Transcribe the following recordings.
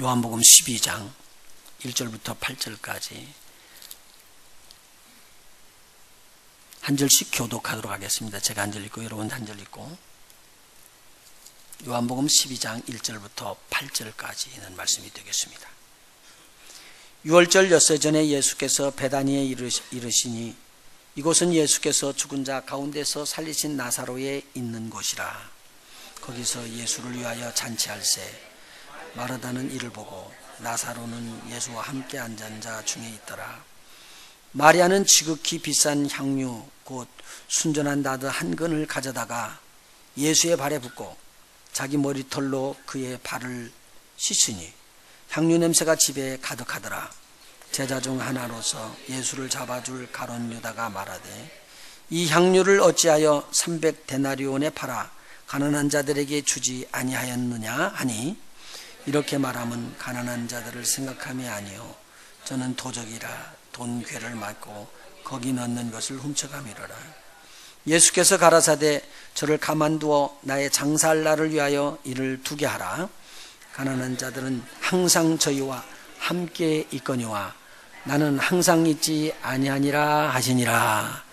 요한복음 12장 1절부터 8절까지 한 절씩 교독하도록 하겠습니다. 제가 한 절 읽고 여러분 한 절 읽고. 요한복음 12장 1절부터 8절까지는 말씀이 되겠습니다. 6월절 엿새 전에 예수께서 베다니에 이르시니 이곳은 예수께서 죽은 자 가운데서 살리신 나사로에 있는 곳이라. 거기서 예수를 위하여 잔치할세 마르다는 이를 보고 나사로는 예수와 함께 앉은 자 중에 있더라. 마리아는 지극히 비싼 향유 곧 순전한 나드 한 근을 가져다가 예수의 발에 붓고 자기 머리털로 그의 발을 씻으니 향유 냄새가 집에 가득하더라. 제자 중 하나로서 예수를 잡아줄 가룟 유다가 말하되 이 향유를 어찌하여 300데나리온에 팔아 가난한 자들에게 주지 아니하였느냐 하니 이렇게 말하면 가난한 자들을 생각함이 아니요 저는 도적이라 돈 괴를 맞고 거기 넣는 것을 훔쳐가미러라. 예수께서 가라사대 저를 가만두어 나의 장사할 날을 위하여 이를 두게 하라. 가난한 자들은 항상 저희와 함께 있거니와 나는 항상 있지 아니하니라 하시니라.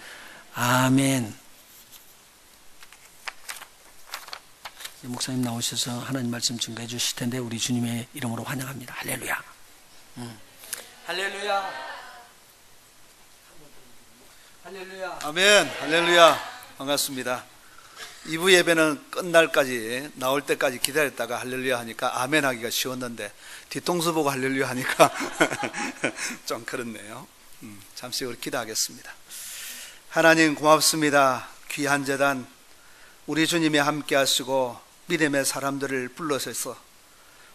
아멘. 목사님 나오셔서 하나님 말씀 증거해 주실 텐데 우리 주님의 이름으로 환영합니다. 할렐루야. 할렐루야. 할렐루야. 아멘. 할렐루야. 반갑습니다. 2부 예배는 끝날까지 나올 때까지 기다렸다가 할렐루야 하니까 아멘 하기가 쉬웠는데 뒤통수 보고 할렐루야 하니까 좀 그렇네요. 잠시 우리 기도하겠습니다. 하나님 고맙습니다. 귀한 제단 우리 주님이 함께 하시고 믿음의 사람들을 불러서서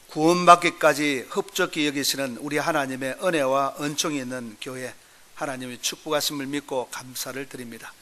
구원받기까지 흡족히 여기시는 우리 하나님의 은혜와 은총이 있는 교회, 하나님의 축복하심을 믿고 감사를 드립니다.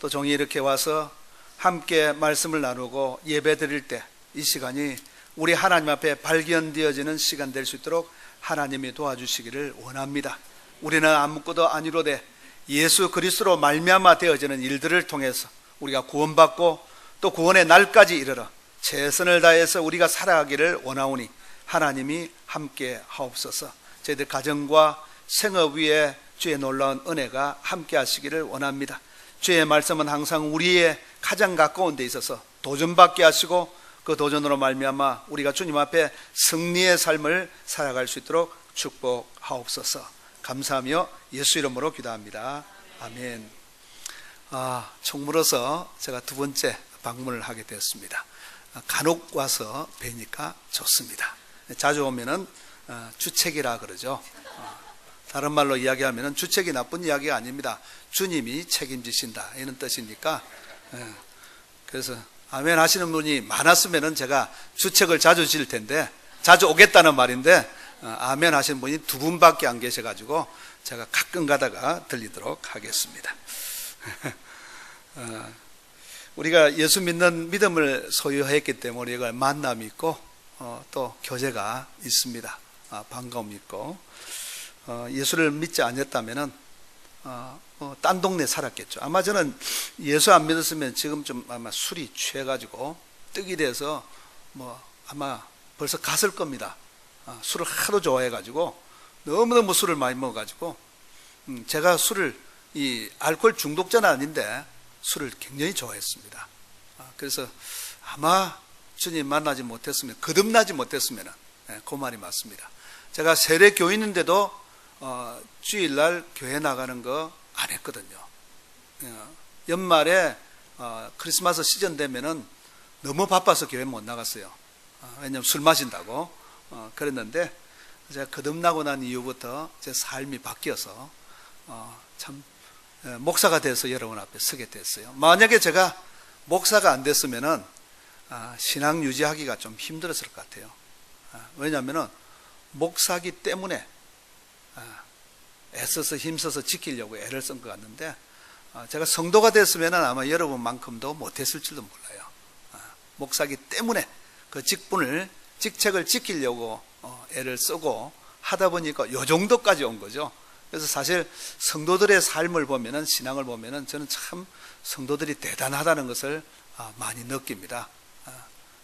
또 종이 이렇게 와서 함께 말씀을 나누고 예배 드릴 때 이 시간이 우리 하나님 앞에 발견되어지는 시간 될 수 있도록 하나님이 도와주시기를 원합니다. 우리는 아무것도 아니로되 예수 그리스도로 말미암아 되어지는 일들을 통해서 우리가 구원받고 또 구원의 날까지 이르러 최선을 다해서 우리가 살아가기를 원하오니 하나님이 함께 하옵소서. 저희들 가정과 생업 위에 주의 놀라운 은혜가 함께 하시기를 원합니다. 주의 말씀은 항상 우리의 가장 가까운 데 있어서 도전받게 하시고 그 도전으로 말미암아 우리가 주님 앞에 승리의 삶을 살아갈 수 있도록 축복하옵소서. 감사하며 예수 이름으로 기도합니다. 아멘. 총무로서 제가 두 번째 방문을 하게 되었습니다. 간혹 와서 뵈니까 좋습니다. 자주 오면은 주책이라 그러죠. 다른 말로 이야기하면 주책이 나쁜 이야기가 아닙니다. 주님이 책임지신다 이런 뜻이니까. 그래서 아멘 하시는 분이 많았으면 제가 주책을 자주 질 텐데, 자주 오겠다는 말인데 아멘 하시는 분이 두 분밖에 안 계셔가지고 제가 가끔 가다가 들리도록 하겠습니다. 우리가 예수 믿는 믿음을 소유했기 때문에 우리가 만남이 있고 또 교제가 있습니다. 반가움이 있고, 예수를 믿지 않았다면 딴 동네 살았겠죠. 아마 저는 예수 안 믿었으면 지금 좀 아마 술이 취해가지고 떡이 돼서 아마 벌써 갔을 겁니다. 술을 하도 좋아해가지고 너무너무 술을 많이 먹어가지고 제가 술을 이 알코올 중독자는 아닌데 술을 굉장히 좋아했습니다. 그래서 아마 주님 만나지 못했으면, 거듭나지 못했으면 그 말이 맞습니다. 제가 세례 교인인데도 주일날 교회 나가는 거 안 했거든요. 연말에 크리스마스 시즌 되면은 너무 바빠서 교회 못 나갔어요. 왜냐면 술 마신다고. 그랬는데 제가 거듭나고 난 이후부터 제 삶이 바뀌어서 참 목사가 돼서 여러분 앞에 서게 됐어요. 만약에 제가 목사가 안 됐으면은 신앙 유지하기가 좀 힘들었을 것 같아요. 왜냐하면은 목사기 때문에 애써서 힘써서 지키려고 애를 쓴 것 같는데, 제가 성도가 됐으면 아마 여러분만큼도 못했을지도 몰라요. 목사기 때문에 그 직책을 지키려고 애를 쓰고 하다 보니까 요 정도까지 온 거죠. 그래서 사실 성도들의 삶을 보면은, 신앙을 보면은 저는 참 성도들이 대단하다는 것을 많이 느낍니다.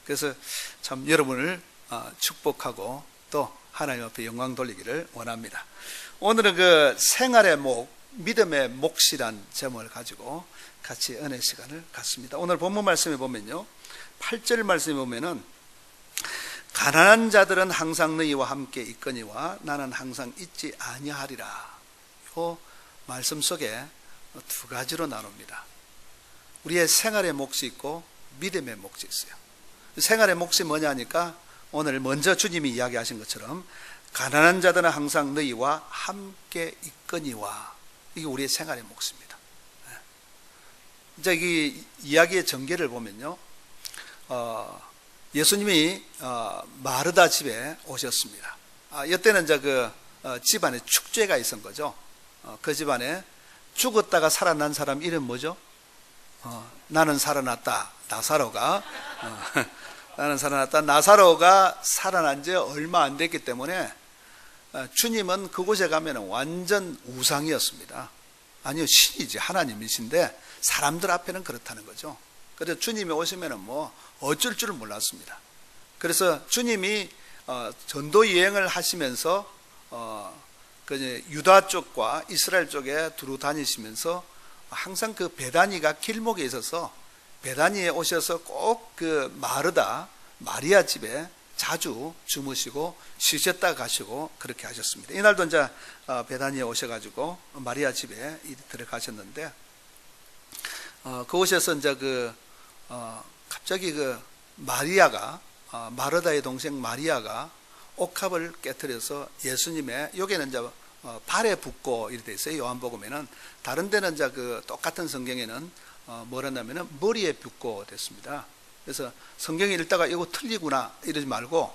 그래서 참 여러분을 축복하고 또 하나님 앞에 영광 돌리기를 원합니다. 오늘은 그 생활의 목, 믿음의 몫이란 제목을 가지고 같이 은혜 시간을 갖습니다. 오늘 본문 말씀에 보면요, 8절 말씀에 보면은 가난한 자들은 항상 너희와 함께 있거니와 나는 항상 있지 아니하리라. 이 말씀 속에 두 가지로 나눕니다. 우리의 생활의 몫이 있고 믿음의 몫이 있어요. 생활의 몫이 뭐냐 하니까 오늘 먼저 주님이 이야기하신 것처럼 가난한 자들은 항상 너희와 함께 있거니와, 이게 우리의 생활의 몫입니다. 이제 이 이야기의 전개를 보면요, 예수님이 마르다 집에 오셨습니다. 이때는 이제 그 집안에 축제가 있었던 거죠. 그 집안에 죽었다가 살아난 사람 이름 뭐죠? 나는 살아났다. 나사로가 나는 살아났다. 나사로가 살아난 지 얼마 안 됐기 때문에 주님은 그곳에 가면 완전 우상이었습니다. 아니요, 신이지, 하나님이신데 사람들 앞에는 그렇다는 거죠. 그래서 주님이 오시면 뭐 어쩔 줄을 몰랐습니다. 그래서 주님이 전도 여행을 하시면서 그 유다 쪽과 이스라엘 쪽에 두루 다니시면서 항상 그 베다니가 길목에 있어서 베다니에 오셔서 꼭 그 마리아 집에 자주 주무시고 쉬셨다 가시고 그렇게 하셨습니다. 이날도 이제 베다니에 오셔가지고 마리아 집에 들어가셨는데, 그곳에서 이제 갑자기 마리아가, 마르다의 동생 마리아가 옥합을 깨트려서 예수님의, 여기는 이제 발에 붓고 이렇게 돼 있어요. 요한복음에는. 다른 데는 이제 똑같은 성경에는 뭐라냐면은 머리에 붓고 됐습니다. 그래서 성경에 읽다가 이거 틀리구나 이러지 말고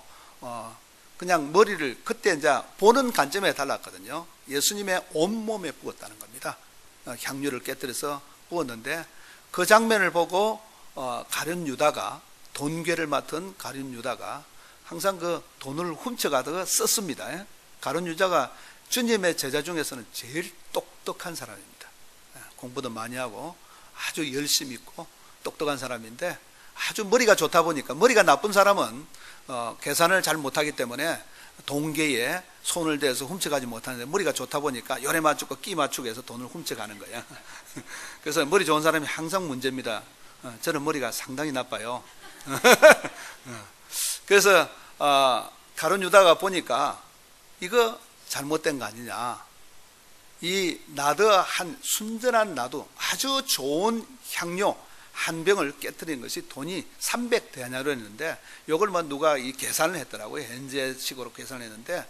그냥 머리를, 그때 이제 보는 관점에 달랐거든요. 예수님의 온몸에 부었다는 겁니다. 향유를 깨뜨려서 부었는데, 그 장면을 보고 가룟 유다가, 돈괴를 맡은 가룟 유다가 항상 그 돈을 훔쳐가다가 썼습니다. 가룟 유다가 주님의 제자 중에서는 제일 똑똑한 사람입니다. 공부도 많이 하고 아주 열심히 있고 똑똑한 사람인데, 아주 머리가 좋다 보니까, 머리가 나쁜 사람은 계산을 잘 못하기 때문에 동계에 손을 대서 훔쳐가지 못하는데, 머리가 좋다 보니까 요래 맞추고 끼 맞추고 해서 돈을 훔쳐가는 거야. 그래서 머리 좋은 사람이 항상 문제입니다. 저는 머리가 상당히 나빠요. 그래서 가룟 유다가 보니까 이거 잘못된 거 아니냐, 이 나드한 순전한 나두, 아주 좋은 향료 한 병을 깨뜨린 것이 돈이 300데나리로 했는데, 이걸 뭐 누가 이 계산을 했더라고요. 현재식으로 계산을 했는데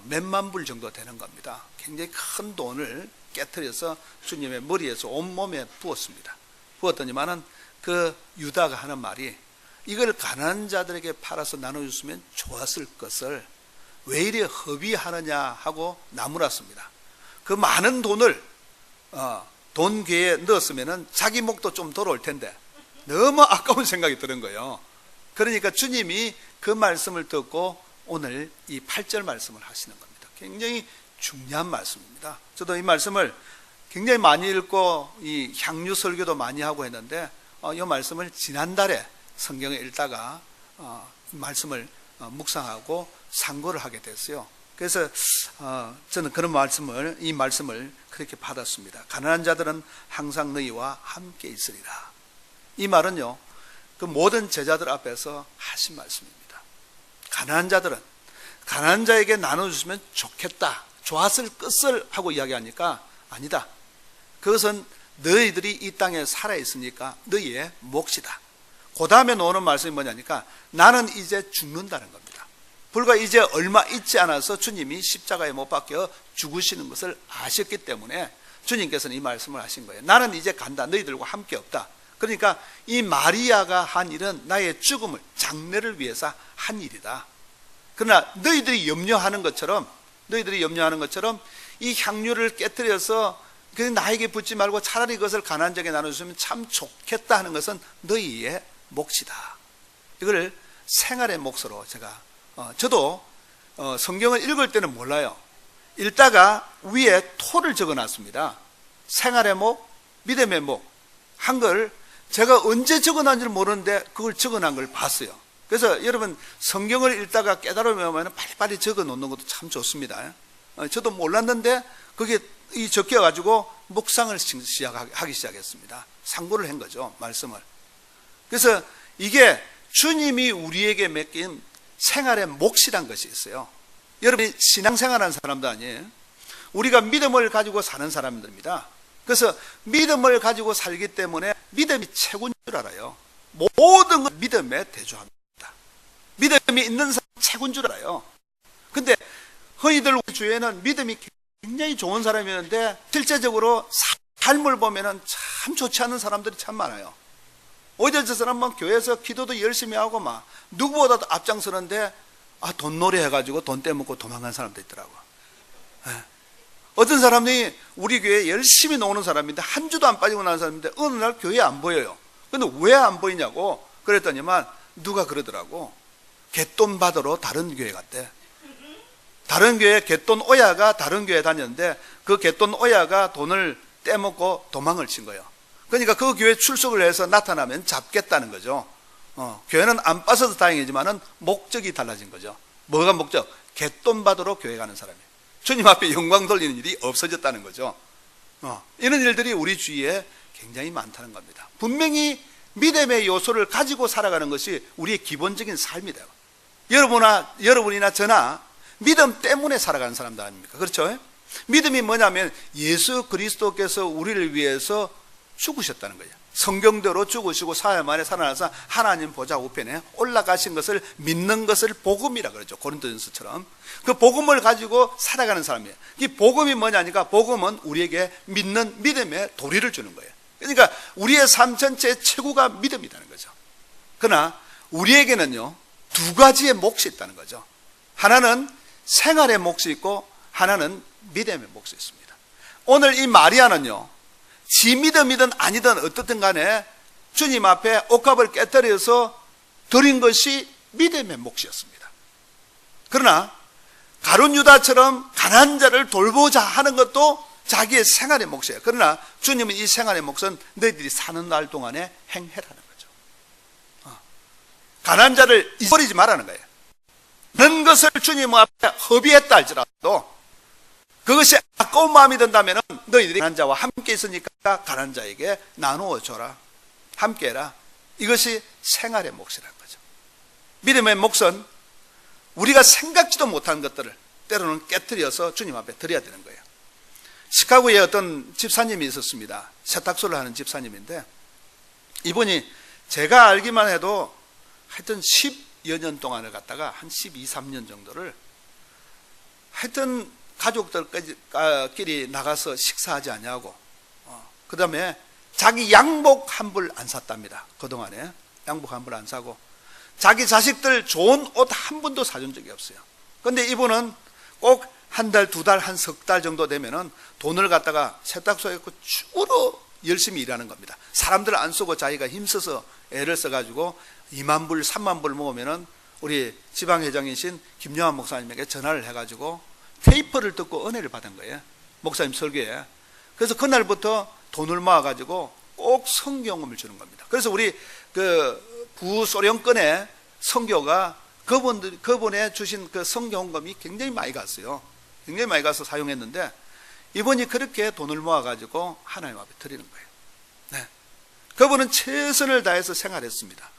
몇만 불 정도 되는 겁니다. 굉장히 큰 돈을 깨뜨려서 주님의 머리에서 온몸에 부었습니다. 부었더니만은 그 유다가 하는 말이, 이걸 가난한 자들에게 팔아서 나눠줬으면 좋았을 것을 왜 이리 허비하느냐 하고 나무랐습니다. 그 많은 돈을 돈괴에 넣었으면 자기 목도 좀 돌아올 텐데 너무 아까운 생각이 드는 거예요. 그러니까 주님이 그 말씀을 듣고 오늘 이 8절 말씀을 하시는 겁니다. 굉장히 중요한 말씀입니다. 저도 이 말씀을 굉장히 많이 읽고 이 향유 설교도 많이 하고 했는데, 이 말씀을 지난달에 성경을 읽다가 말씀을 묵상하고 상고를 하게 됐어요. 그래서 저는 그런 이 말씀을 그렇게 받았습니다. 가난한 자들은 항상 너희와 함께 있으리라. 이 말은요, 그 모든 제자들 앞에서 하신 말씀입니다. 가난한 자들은 가난한 자에게 나눠주시면 좋겠다, 좋았을 것을 하고 이야기하니까 아니다. 그것은 너희들이 이 땅에 살아있으니까 너희의 몫이다. 그 다음에 나오는 말씀이 뭐냐니까, 나는 이제 죽는다는 겁니다. 불과 이제 얼마 있지 않아서 주님이 십자가에 못 박혀 죽으시는 것을 아셨기 때문에 주님께서는 이 말씀을 하신 거예요. 나는 이제 간다. 너희들과 함께 없다. 그러니까 이 마리아가 한 일은 나의 죽음을, 장례를 위해서 한 일이다. 그러나 너희들이 염려하는 것처럼 이 향유를 깨뜨려서 나에게 붓지 말고 차라리 그것을 가난한 자에게 나눠주시면 참 좋겠다 하는 것은 너희의 몫이다. 이걸 생활의 몫으로 저도 성경을 읽을 때는 몰라요. 읽다가 위에 토를 적어놨습니다. 생활의 목, 믿음의 목 한 걸 제가 언제 적어놨는지 모르는데 그걸 적어놓은 걸 봤어요. 그래서 여러분 성경을 읽다가 깨달으면 빨리빨리 적어 놓는 것도 참 좋습니다. 저도 몰랐는데 그게 적혀가지고 묵상을 하기 시작했습니다. 상고를 한 거죠, 말씀을. 그래서 이게 주님이 우리에게 맡긴 생활의 몫이란 것이 있어요. 여러분이 신앙생활하는 사람도 아니에요. 우리가 믿음을 가지고 사는 사람들입니다. 그래서 믿음을 가지고 살기 때문에 믿음이 최고인 줄 알아요. 모든 것 믿음에 대조합니다. 믿음이 있는 사람 최고인 줄 알아요. 근데 흔히들 우리 주위에는 믿음이 굉장히 좋은 사람이었는데 실제적으로 삶을 보면은 참 좋지 않은 사람들이 참 많아요. 어제 저 사람은 교회에서 기도도 열심히 하고 막 누구보다도 앞장서는데 돈놀이 해가지고 돈 떼먹고 도망간 사람도 있더라고. 어떤 사람이 우리 교회에 열심히 노는 사람인데 한 주도 안 빠지고 나는 사람인데 어느 날 교회에 안 보여요. 근데 왜 안 보이냐고 그랬더니만 누가 그러더라고. 갯돈 받으러 다른 교회 갔대. 다른 교회 갯돈 오야가 다른 교회 다녔는데 그 갯돈 오야가 돈을 떼먹고 도망을 친 거예요. 그러니까 그 교회 출석을 해서 나타나면 잡겠다는 거죠. 교회는 안 빠져서 다행이지만은 목적이 달라진 거죠. 뭐가 목적? 갯돈 받으러 교회 가는 사람이에요. 주님 앞에 영광 돌리는 일이 없어졌다는 거죠. 이런 일들이 우리 주위에 굉장히 많다는 겁니다. 분명히 믿음의 요소를 가지고 살아가는 것이 우리의 기본적인 삶이다. 여러분이나 저나 믿음 때문에 살아가는 사람들 아닙니까? 그렇죠? 믿음이 뭐냐면 예수 그리스도께서 우리를 위해서 죽으셨다는 거예요. 성경대로 죽으시고 사흘 만에 살아나서 하나님 보좌 우편에 올라가신 것을 믿는 것을 복음이라 그러죠. 고린도전서처럼. 그 복음을 가지고 살아가는 사람이에요. 이 복음이 뭐냐니까 복음은 우리에게 믿는 믿음의 도리를 주는 거예요. 그러니까 우리의 삶 전체의 최고가 믿음이라는 거죠. 그러나 우리에게는요, 두 가지의 몫이 있다는 거죠. 하나는 생활의 몫이 있고 하나는 믿음의 몫이 있습니다. 오늘 이 마리아는요, 지 믿음이든 아니든 어떻든 간에 주님 앞에 옥합을 깨뜨려서 드린 것이 믿음의 몫이었습니다. 그러나 가룟 유다처럼 가난한 자를 돌보자 하는 것도 자기의 생활의 몫이에요. 그러나 주님은 이 생활의 몫은 너희들이 사는 날 동안에 행해라는 거죠. 가난한 자를 잊어버리지 말라는 거예요. 그런 것을 주님 앞에 허비했다 할지라도 그것이 아까운 마음이 든다면 너희들이 가난한 자와 함께 있으니까 가난한 자에게 나누어 줘라. 함께 해라. 이것이 생활의 몫이라는 거죠. 믿음의 몫은 우리가 생각지도 못한 것들을 때로는 깨트려서 주님 앞에 드려야 되는 거예요. 시카고에 어떤 집사님이 있었습니다. 세탁소를 하는 집사님인데 이분이 제가 알기만 해도 하여튼 10여 년 동안을 갖다가 한 12, 13년 정도를 하여튼 가족들끼리 나가서 식사하지 않냐고 그 다음에 자기 양복 한 벌 안 샀답니다. 그동안에 양복 한 벌 안 사고 자기 자식들 좋은 옷 한 번도 사준 적이 없어요. 그런데 이분은 꼭 한 달, 두 달, 한 석 달 정도 되면은 돈을 갖다가 세탁소에 주로 열심히 일하는 겁니다. 사람들 안 쓰고 자기가 힘써서 애를 써가지고 2만 불, 3만 불 모으면은 우리 지방회장이신 김영환 목사님에게 전화를 해가지고 테이프를 듣고 은혜를 받은 거예요. 목사님 설교에. 그래서 그날부터 돈을 모아가지고 꼭 성경음을 주는 겁니다. 그래서 우리 그 구소련권의 선교가 그분에 주신 그 성경음이 굉장히 많이 갔어요. 굉장히 많이 가서 사용했는데 이분이 그렇게 돈을 모아가지고 하나님 앞에 드리는 거예요. 네. 그분은 최선을 다해서 생활했습니다.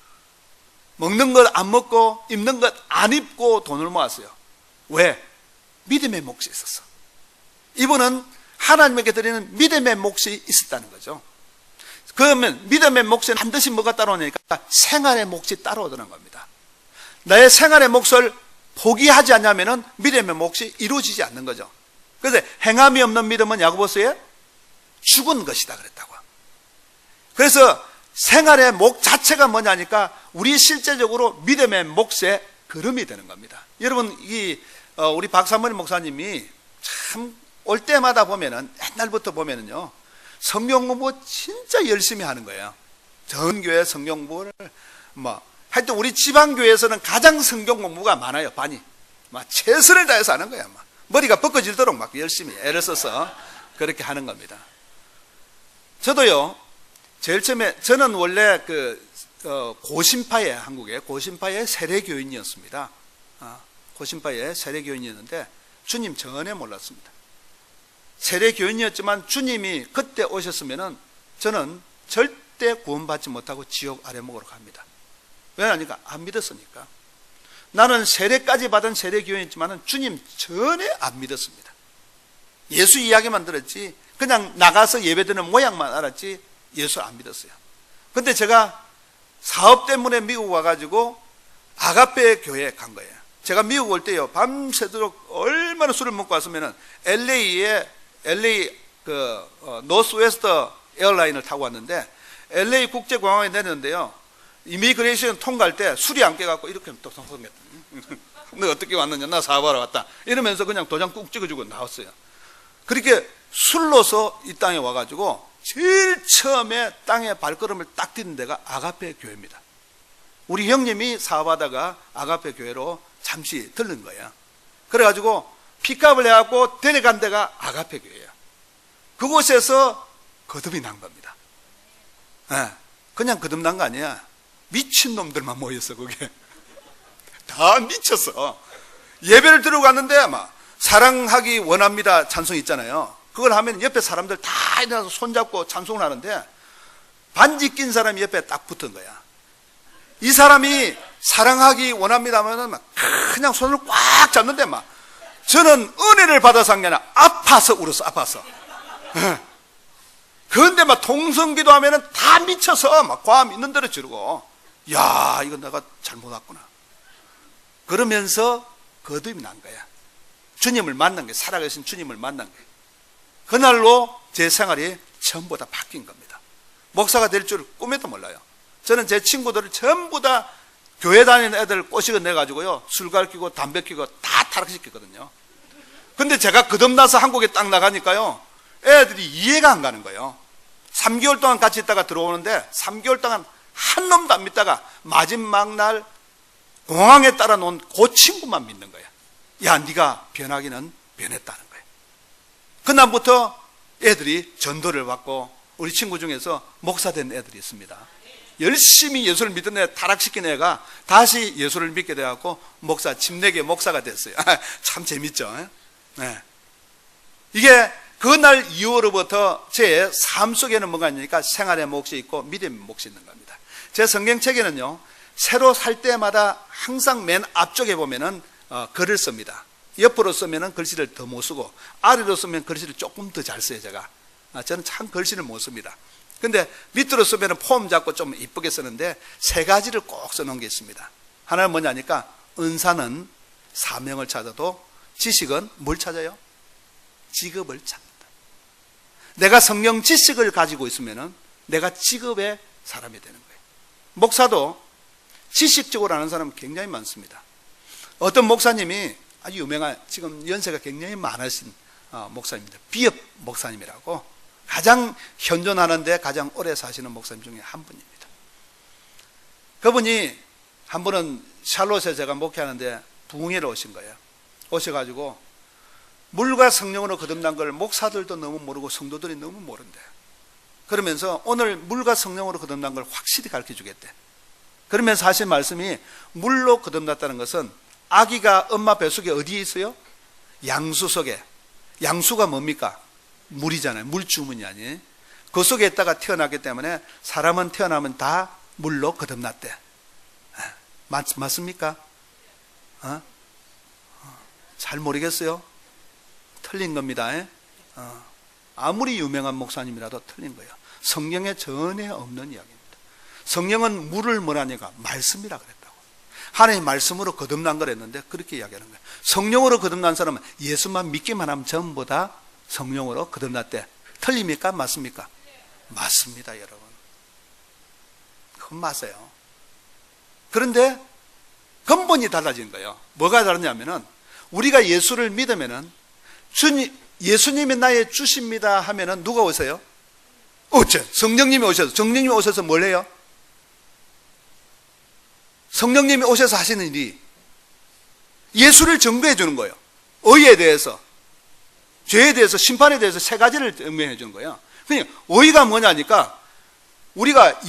먹는 것 안 먹고 입는 것 안 입고 돈을 모았어요. 왜? 믿음의 몫이 있었어. 이분은 하나님에게 드리는 믿음의 몫이 있었다는 거죠. 그러면 믿음의 몫은 반드시 뭐가 따라오니까 생활의 몫이 따라오더라는 겁니다. 나의 생활의 몫을 포기하지 않냐면 믿음의 몫이 이루어지지 않는 거죠. 그래서 행함이 없는 믿음은 야고보서에 죽은 것이다 그랬다고. 그래서 생활의 몫 자체가 뭐냐니까 우리 실제적으로 믿음의 몫의 걸음이 되는 겁니다. 여러분 우리 박사모니 목사님이 참 올 때마다 보면은 옛날부터 보면은요 성경 공부 진짜 열심히 하는 거예요. 전 교회 성경 공부를 하여튼 우리 지방 교회에서는 가장 성경 공부가 많아요. 반이 막 최선을 다해서 하는 거야. 막 머리가 벗겨질도록 막 열심히 애를 써서 그렇게 하는 겁니다. 저도요 제일 처음에 저는 원래 고신파의, 한국의 고신파의 세례교인이었습니다. 고신파의 세례교인이었는데 주님 전에 몰랐습니다. 세례교인이었지만 주님이 그때 오셨으면은 저는 절대 구원받지 못하고 지옥 아래목으로 갑니다. 왜냐니까 안 믿었으니까. 나는 세례까지 받은 세례교인이지만 주님 전에 안 믿었습니다. 예수 이야기만 들었지 그냥 나가서 예배드리는 모양만 알았지 예수 안 믿었어요. 근데 제가 사업 때문에 미국 와가지고 아가페 교회에 간 거예요. 제가 미국 올 때요 밤새도록 얼마나 술을 먹고 왔으면은 LA 노스웨스트 에어라인을 타고 왔는데 LA 국제공항에 내렸는데요. 이미그레이션 통과할 때 술이 안 깨갖고 이렇게 또 성성했다. 너 어떻게 왔느냐? 나 사업하러 왔다. 이러면서 그냥 도장 꾹 찍어주고 나왔어요. 그렇게 술로서 이 땅에 와가지고 제일 처음에 땅에 발걸음을 딱 딛는 데가 아가페 교회입니다. 우리 형님이 사업하다가 아가페 교회로 잠시 들른 거예요. 그래가지고 픽업을 해갖고 데려간 데가 아가페 교회예요. 그곳에서 거듭이 난 겁니다. 네, 그냥 거듭난 거 아니야. 미친놈들만 모였어 거기에. 다 미쳤어. 예배를 들고 갔는데 막 사랑하기 원합니다 찬송 있잖아요. 그걸 하면 옆에 사람들 다 일어나서 손잡고 찬송을 하는데 반지 낀 사람이 옆에 딱 붙은 거야. 이 사람이 사랑하기 원합니다 하면은 막 그냥 손을 꽉 잡는데 막 저는 은혜를 받아서 한 게 아니라 아파서 울었어. 아파서. 그런데 막 통성기도 하면은 다 미쳐서 막 과음 있는 대로 지르고 야 이거 내가 잘못 왔구나. 그러면서 거듭이 난 거야. 주님을 만난 거예요. 살아계신 주님을 만난 거예요. 그날로 제 생활이 전부 다 바뀐 겁니다. 목사가 될 줄 꿈에도 몰라요. 저는 제 친구들을 전부 다 교회 다니는 애들 꼬시고 내가지고요 술 가르치고 담배 피고 다 타락시켰거든요. 근데 제가 거듭나서 한국에 딱 나가니까요 애들이 이해가 안 가는 거예요. 3개월 동안 같이 있다가 들어오는데 3개월 동안 한 놈도 안 믿다가 마지막 날 공항에 따라 놓은 그 친구만 믿는 거야. 야 네가 변하기는 변했다는 거야. 그날부터 애들이 전도를 받고 우리 친구 중에서 목사 된 애들이 있습니다. 열심히 예수를 믿던 애 타락시킨 애가 다시 예수를 믿게 돼갖고 목사, 집내계 목사가 됐어요. 참 재밌죠. 네. 이게 그날 이후로부터 제 삶 속에는 뭐가 있냐니까 생활의 몫이 있고 믿음의 몫이 있는 겁니다. 제 성경책에는요 새로 살 때마다 항상 맨 앞쪽에 보면은 글을 씁니다. 옆으로 쓰면은 글씨를 더 못 쓰고 아래로 쓰면 글씨를 조금 더 잘 써요. 제가 저는 참 글씨를 못 씁니다. 근데 밑으로 쓰면은 폼 잡고 좀 이쁘게 쓰는데 세 가지를 꼭 써놓은 게 있습니다. 하나는 뭐냐니까 은사는 사명을 찾아도 지식은 뭘 찾아요? 직업을 찾는다. 내가 성경 지식을 가지고 있으면은 내가 직업의 사람이 되는 거예요. 목사도 지식적으로 아는 사람은 굉장히 많습니다. 어떤 목사님이 아주 유명한 지금 연세가 굉장히 많으신 목사입니다. 비읍 목사님이라고 가장 현존하는데 가장 오래 사시는 목사님 중에 한 분입니다. 그분이 한 번은 샬롯에 제가 목회하는데 부흥회로 오신 거예요. 오셔가지고 물과 성령으로 거듭난 걸 목사들도 너무 모르고 성도들이 너무 모른대. 그러면서 오늘 물과 성령으로 거듭난 걸 확실히 가르쳐 주겠대. 그러면서 하신 말씀이 물로 거듭났다는 것은 아기가 엄마 뱃속에 어디에 있어요? 양수 속에. 양수가 뭡니까? 물이잖아요. 물 주문이 아니에요. 그 속에 있다가 태어났기 때문에 사람은 태어나면 다 물로 거듭났대. 맞습니까? 잘 모르겠어요? 틀린 겁니다. 아무리 유명한 목사님이라도 틀린 거예요. 성경에 전혀 없는 이야기입니다. 성경은 물을 뭐라니까? 말씀이라 그랬다고. 하나님의 말씀으로 거듭난 거랬는데 그렇게 이야기하는 거예요. 성령으로 거듭난 사람은 예수만 믿기만 하면 전부 다 성령으로 거듭났대. 틀립니까? 맞습니까? 맞습니다, 여러분. 그건 맞아요. 그런데 근본이 달라진 거예요. 뭐가 다르냐면은 우리가 예수를 믿으면은 예수님이 나의 주십니다 하면은 누가 오세요? 어째? 성령님이 오셔서. 성령님이 오셔서 뭘 해요? 성령님이 오셔서 하시는 일이 예수를 증거해 주는 거예요. 의에 대해서, 죄에 대해서, 심판에 대해서 세 가지를 증명해 주는 거예요. 그러니까 의가 뭐냐니까 우리가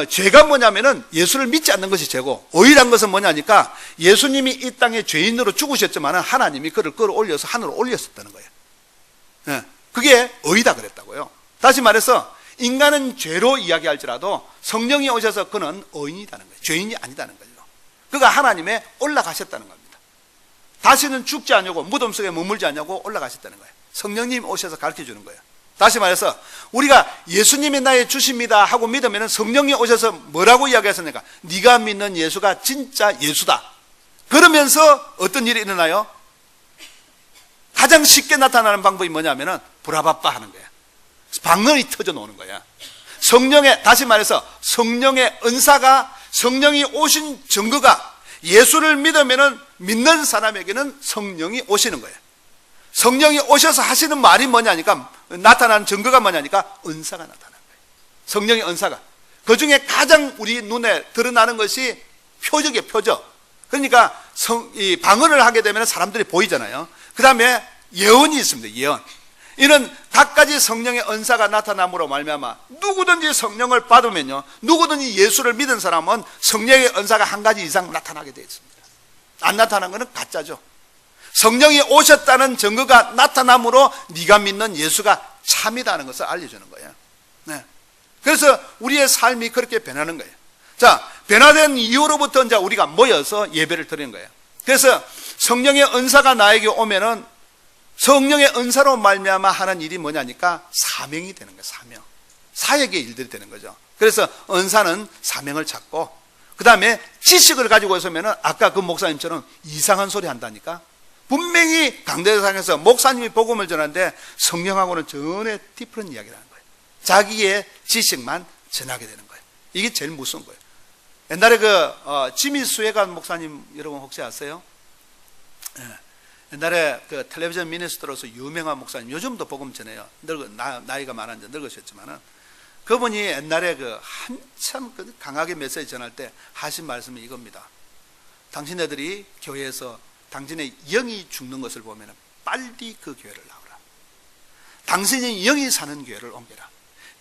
죄가 뭐냐면은 예수를 믿지 않는 것이 죄고, 의란 것은 뭐냐니까 예수님이 이 땅에 죄인으로 죽으셨지만 하나님이 그를 끌어올려서 하늘로 올렸었다는 거예요. 그게 의다 그랬다고요. 다시 말해서 인간은 죄로 이야기할지라도 성령이 오셔서 그는 의인이라는 거예요. 죄인이 아니다는 거죠. 그가 하나님에 올라가셨다는 겁니다. 다시는 죽지 않냐고, 무덤 속에 머물지 않냐고 올라가셨다는 거예요. 성령님이 오셔서 가르쳐 주는 거예요. 다시 말해서 우리가 예수님이 나의 주십니다 하고 믿으면 성령이 오셔서 뭐라고 이야기하셨습니까? 네가 믿는 예수가 진짜 예수다. 그러면서 어떤 일이 일어나요? 가장 쉽게 나타나는 방법이 뭐냐면은 브라바빠 하는 거야. 방언이 터져 놓는 거야. 다시 말해서 성령의 은사가, 성령이 오신 증거가, 예수를 믿으면은 믿는 사람에게는 성령이 오시는 거예요. 성령이 오셔서 하시는 말이 뭐냐니까, 나타나는 증거가 뭐냐니까 은사가 나타나는 거예요. 성령의 은사가. 그 중에 가장 우리 눈에 드러나는 것이 표적이에요. 표적. 그러니까 이 방언을 하게 되면 사람들이 보이잖아요. 그 다음에 예언이 있습니다. 예언. 이는 각가지 성령의 은사가 나타남으로 말미암아 누구든지 성령을 받으면요, 누구든지 예수를 믿은 사람은 성령의 은사가 한 가지 이상 나타나게 되어 있습니다. 안 나타난 것은 가짜죠. 성령이 오셨다는 증거가 나타남으로 네가 믿는 예수가 참이다는 것을 알려주는 거예요. 네. 그래서 우리의 삶이 그렇게 변하는 거예요. 자, 변화된 이후로부터 이제 우리가 모여서 예배를 드리는 거예요. 그래서 성령의 은사가 나에게 오면은 성령의 은사로 말미암아 하는 일이 뭐냐니까 사명이 되는 거예요. 사명. 사역의 일들이 되는 거죠. 그래서 은사는 사명을 찾고, 그 다음에 지식을 가지고 있으면은 아까 그 목사님처럼 이상한 소리 한다니까. 분명히 강대상에서 목사님이 복음을 전하는데 성령하고는 전혀 디프런 이야기를 하는 거예요. 자기의 지식만 전하게 되는 거예요. 이게 제일 무서운 거예요. 옛날에 지미 수혜관 목사님 여러분 혹시 아세요? 네. 옛날에 그 텔레비전 미니스터로서 유명한 목사님, 요즘도 복음 전해요. 나이가 많은데 늙으셨지만은, 그분이 옛날에 한참 강하게 메시지 전할 때 하신 말씀이 이겁니다. 당신네들이 교회에서 당신의 영이 죽는 것을 보면 빨리 그 교회를 나오라. 당신이 영이 사는 교회를 옮겨라.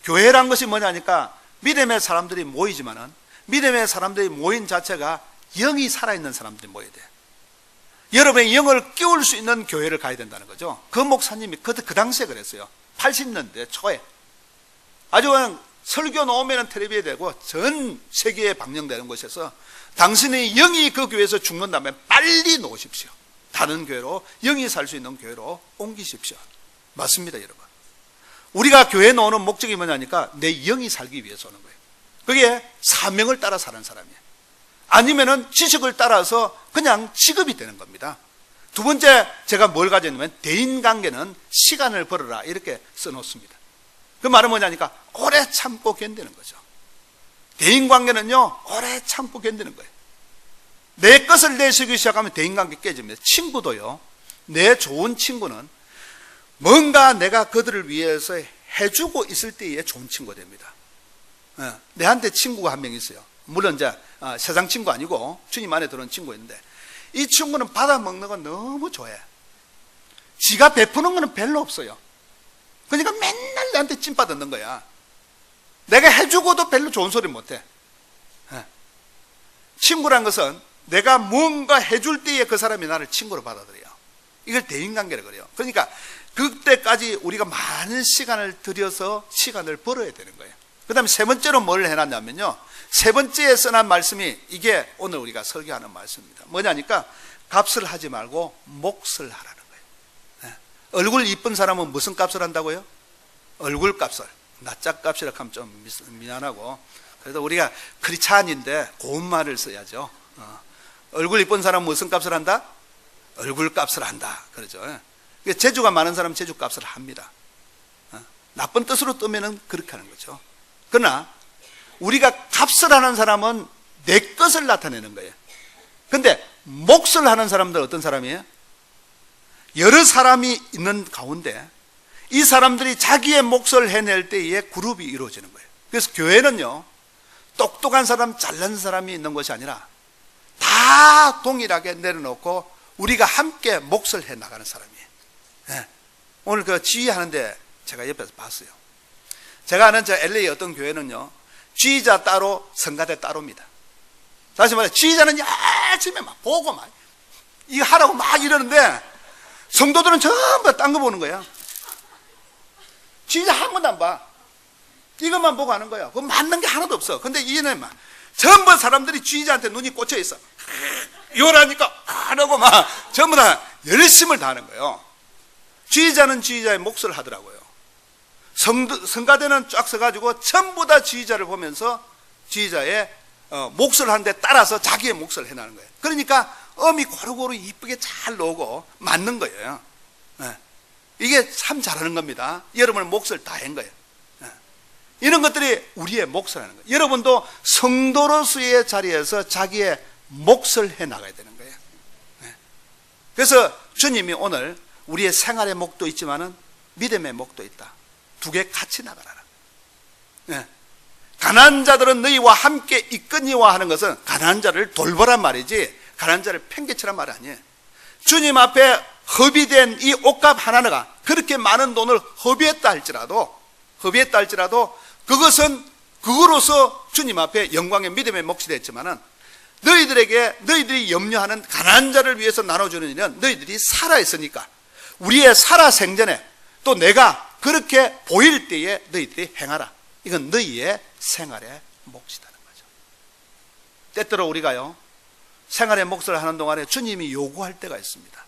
교회란 것이 뭐냐니까 믿음의 사람들이 모이지만은, 믿음의 사람들이 모인 자체가 영이 살아있는 사람들이 모여야 돼. 여러분의 영을 끼울 수 있는 교회를 가야 된다는 거죠. 그 목사님이 그 당시에 그랬어요. 80년대 초에. 아주 그냥 설교 나오면 텔레비에 되고 전 세계에 방영되는 곳에서 당신의 영이 그 교회에서 죽는다면 빨리 놓으십시오. 다른 교회로, 영이 살 수 있는 교회로 옮기십시오. 맞습니다, 여러분. 우리가 교회에 나오는 목적이 뭐냐니까 내 영이 살기 위해서 오는 거예요. 그게 사명을 따라 사는 사람이에요. 아니면은 지식을 따라서 그냥 직업이 되는 겁니다. 두 번째, 제가 뭘 가졌냐면 대인관계는 시간을 벌어라 이렇게 써놓습니다. 그 말은 뭐냐니까 오래 참고 견디는 거죠. 대인관계는요, 오래 참고 견디는 거예요. 내 것을 내세우기 시작하면 대인관계 깨집니다. 친구도요, 내 좋은 친구는 뭔가 내가 그들을 위해서 해주고 있을 때에 좋은 친구가 됩니다. 내한테 친구가 한 명 있어요. 물론 이제 세상 친구 아니고 주님 안에 들어온 친구인데, 이 친구는 받아먹는 건 너무 좋아해. 지가 베푸는 거는 별로 없어요. 그러니까 맨날 나한테 찐받 듣는 거야. 내가 해주고도 별로 좋은 소리 못해. 친구란 것은 내가 뭔가 해줄 때에 그 사람이 나를 친구로 받아들여요. 이걸 대인관계라 그래요. 그러니까 그때까지 우리가 많은 시간을 들여서 시간을 벌어야 되는 거예요. 그 다음에 세 번째로 뭘 해놨냐면요, 세 번째에 써난 말씀이 이게 오늘 우리가 설교하는 말씀입니다. 뭐냐니까 값을 하지 말고 몫을 하라는 거예요. 얼굴 이쁜 사람은 무슨 값을 한다고요? 얼굴 값을. 낯짝 값이라 하면 좀 미안하고, 그래도 우리가 크리스찬인데 고운 말을 써야죠. 얼굴 이쁜 사람은 무슨 값을 한다? 얼굴 값을 한다. 그러죠. 재주가 많은 사람은 재주 값을 합니다. 나쁜 뜻으로 뜨면은 그렇게 하는 거죠. 그러나 우리가 값을 하는 사람은 내 것을 나타내는 거예요. 근데 몫을 하는 사람들 어떤 사람이에요? 여러 사람이 있는 가운데 이 사람들이 자기의 몫을 해낼 때에 그룹이 이루어지는 거예요. 그래서 교회는요, 똑똑한 사람, 잘난 사람이 있는 것이 아니라 다 동일하게 내려놓고 우리가 함께 몫을 해 나가는 사람이에요. 오늘 그 지휘하는데 제가 옆에서 봤어요. 제가 아는 LA 어떤 교회는요, 지휘자 따로, 성가대 따로입니다. 다시 말해, 지휘자는 열심히 막 보고 막 이거 하라고 막 이러는데 성도들은 전부 딴 거 보는 거야. 지휘자 한 번도 안 봐. 이것만 보고 하는 거야. 그거 맞는 게 하나도 없어. 근데 이는 막 전부 사람들이 지휘자한테 눈이 꽂혀 있어. 이러니까 안 하고 막 전부 다 열심을 다하는 거예요. 지휘자는 지휘자의 몫을 하더라고요. 성가대는 쫙 서가지고 전부 다 지휘자를 보면서 지휘자의 몫을 하는데 따라서 자기의 몫을 해나가는 거예요. 그러니까 음이 고루고루 이쁘게 잘 나오고 맞는 거예요. 이게 참 잘하는 겁니다. 여러분의 몫을 다 한 거예요. 이런 것들이 우리의 몫을 하는 거예요. 여러분도 성도로서의 자리에서 자기의 몫을 해 나가야 되는 거예요. 그래서 주님이 오늘 우리의 생활의 몫도 있지만은 믿음의 몫도 있다. 두 개 같이 나가라. 가난한 자들은 너희와 함께 있거니와 하는 것은 가난한 자를 돌보란 말이지 가난한 자를 팽개치란 말이 아니에요. 주님 앞에 허비된 이 옷값 하나가 그렇게 많은 돈을 허비했다 할지라도 그것은 그거로서 주님 앞에 영광의 믿음의 몫이 됐지만은 너희들이 염려하는 가난한 자를 위해서 나눠주는 일은 너희들이 살아있으니까 우리의 살아 생전에 또 내가 그렇게 보일 때에 너희들이 행하라. 이건 너희의 생활의 몫이라는 거죠. 때때로 우리가요 생활의 몫을 하는 동안에 주님이 요구할 때가 있습니다.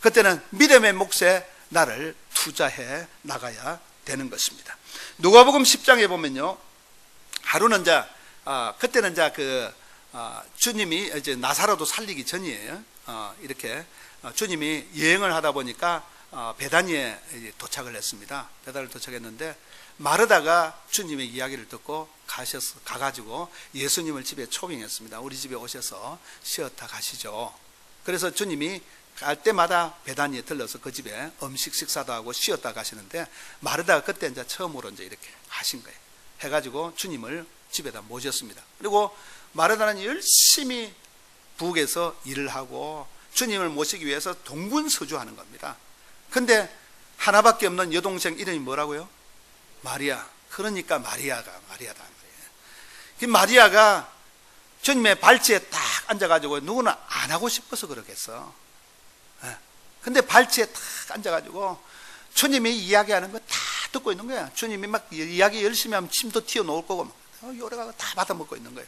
그때는 믿음의 몫에 나를 투자해 나가야 되는 것입니다. 누가복음 10장에 보면요 하루는 그때는 주님이 이제 나사로도 살리기 전이에요. 이렇게 주님이 여행을 하다 보니까 베다니에 도착을 했습니다. 베다니에 도착했는데 마르다가 주님의 이야기를 듣고 가가지고 예수님을 집에 초빙했습니다. 우리 집에 오셔서 쉬었다 가시죠. 그래서 주님이 갈 때마다 베다니에 들러서 그 집에 음식 식사도 하고 쉬었다 가시는데 마르다가 그때 이제 처음으로 이제 이렇게 하신 거예요. 해가지고 주님을 집에다 모셨습니다. 그리고 마르다는 열심히 부엌에서 일을 하고 주님을 모시기 위해서 동분서주하는 겁니다. 근데 하나밖에 없는 여동생 이름이 뭐라고요? 마리아. 그러니까 마리아다. 그 마리아가 주님의 발치에 딱 앉아가지고 누구나 안 하고 싶어서 그러겠어. 근데 발치에 딱 앉아가지고 주님이 이야기하는 거 다 듣고 있는 거야. 주님이 막 이야기 열심히 하면 침도 튀어나올 거고 요래가 다 받아먹고 있는 거예요.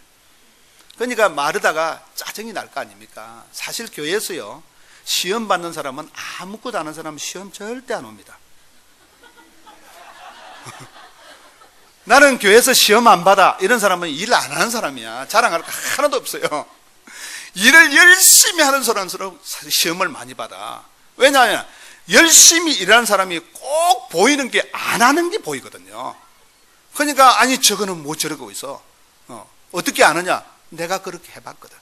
그러니까 마르다가 짜증이 날 거 아닙니까? 사실 교회에서요 시험 받는 사람은 아무것도 안 하는 사람은 시험 절대 안 옵니다. 나는 교회에서 시험 안 받아 이런 사람은 일 안 하는 사람이야. 자랑할 거 하나도 없어요. 일을 열심히 하는 사람은 시험을 많이 받아. 왜냐하면 열심히 일하는 사람이 꼭 보이는 게 안 하는 게 보이거든요. 그러니까 아니 저거는 뭐 저러고 있어. 어떻게 아느냐? 내가 그렇게 해봤거든.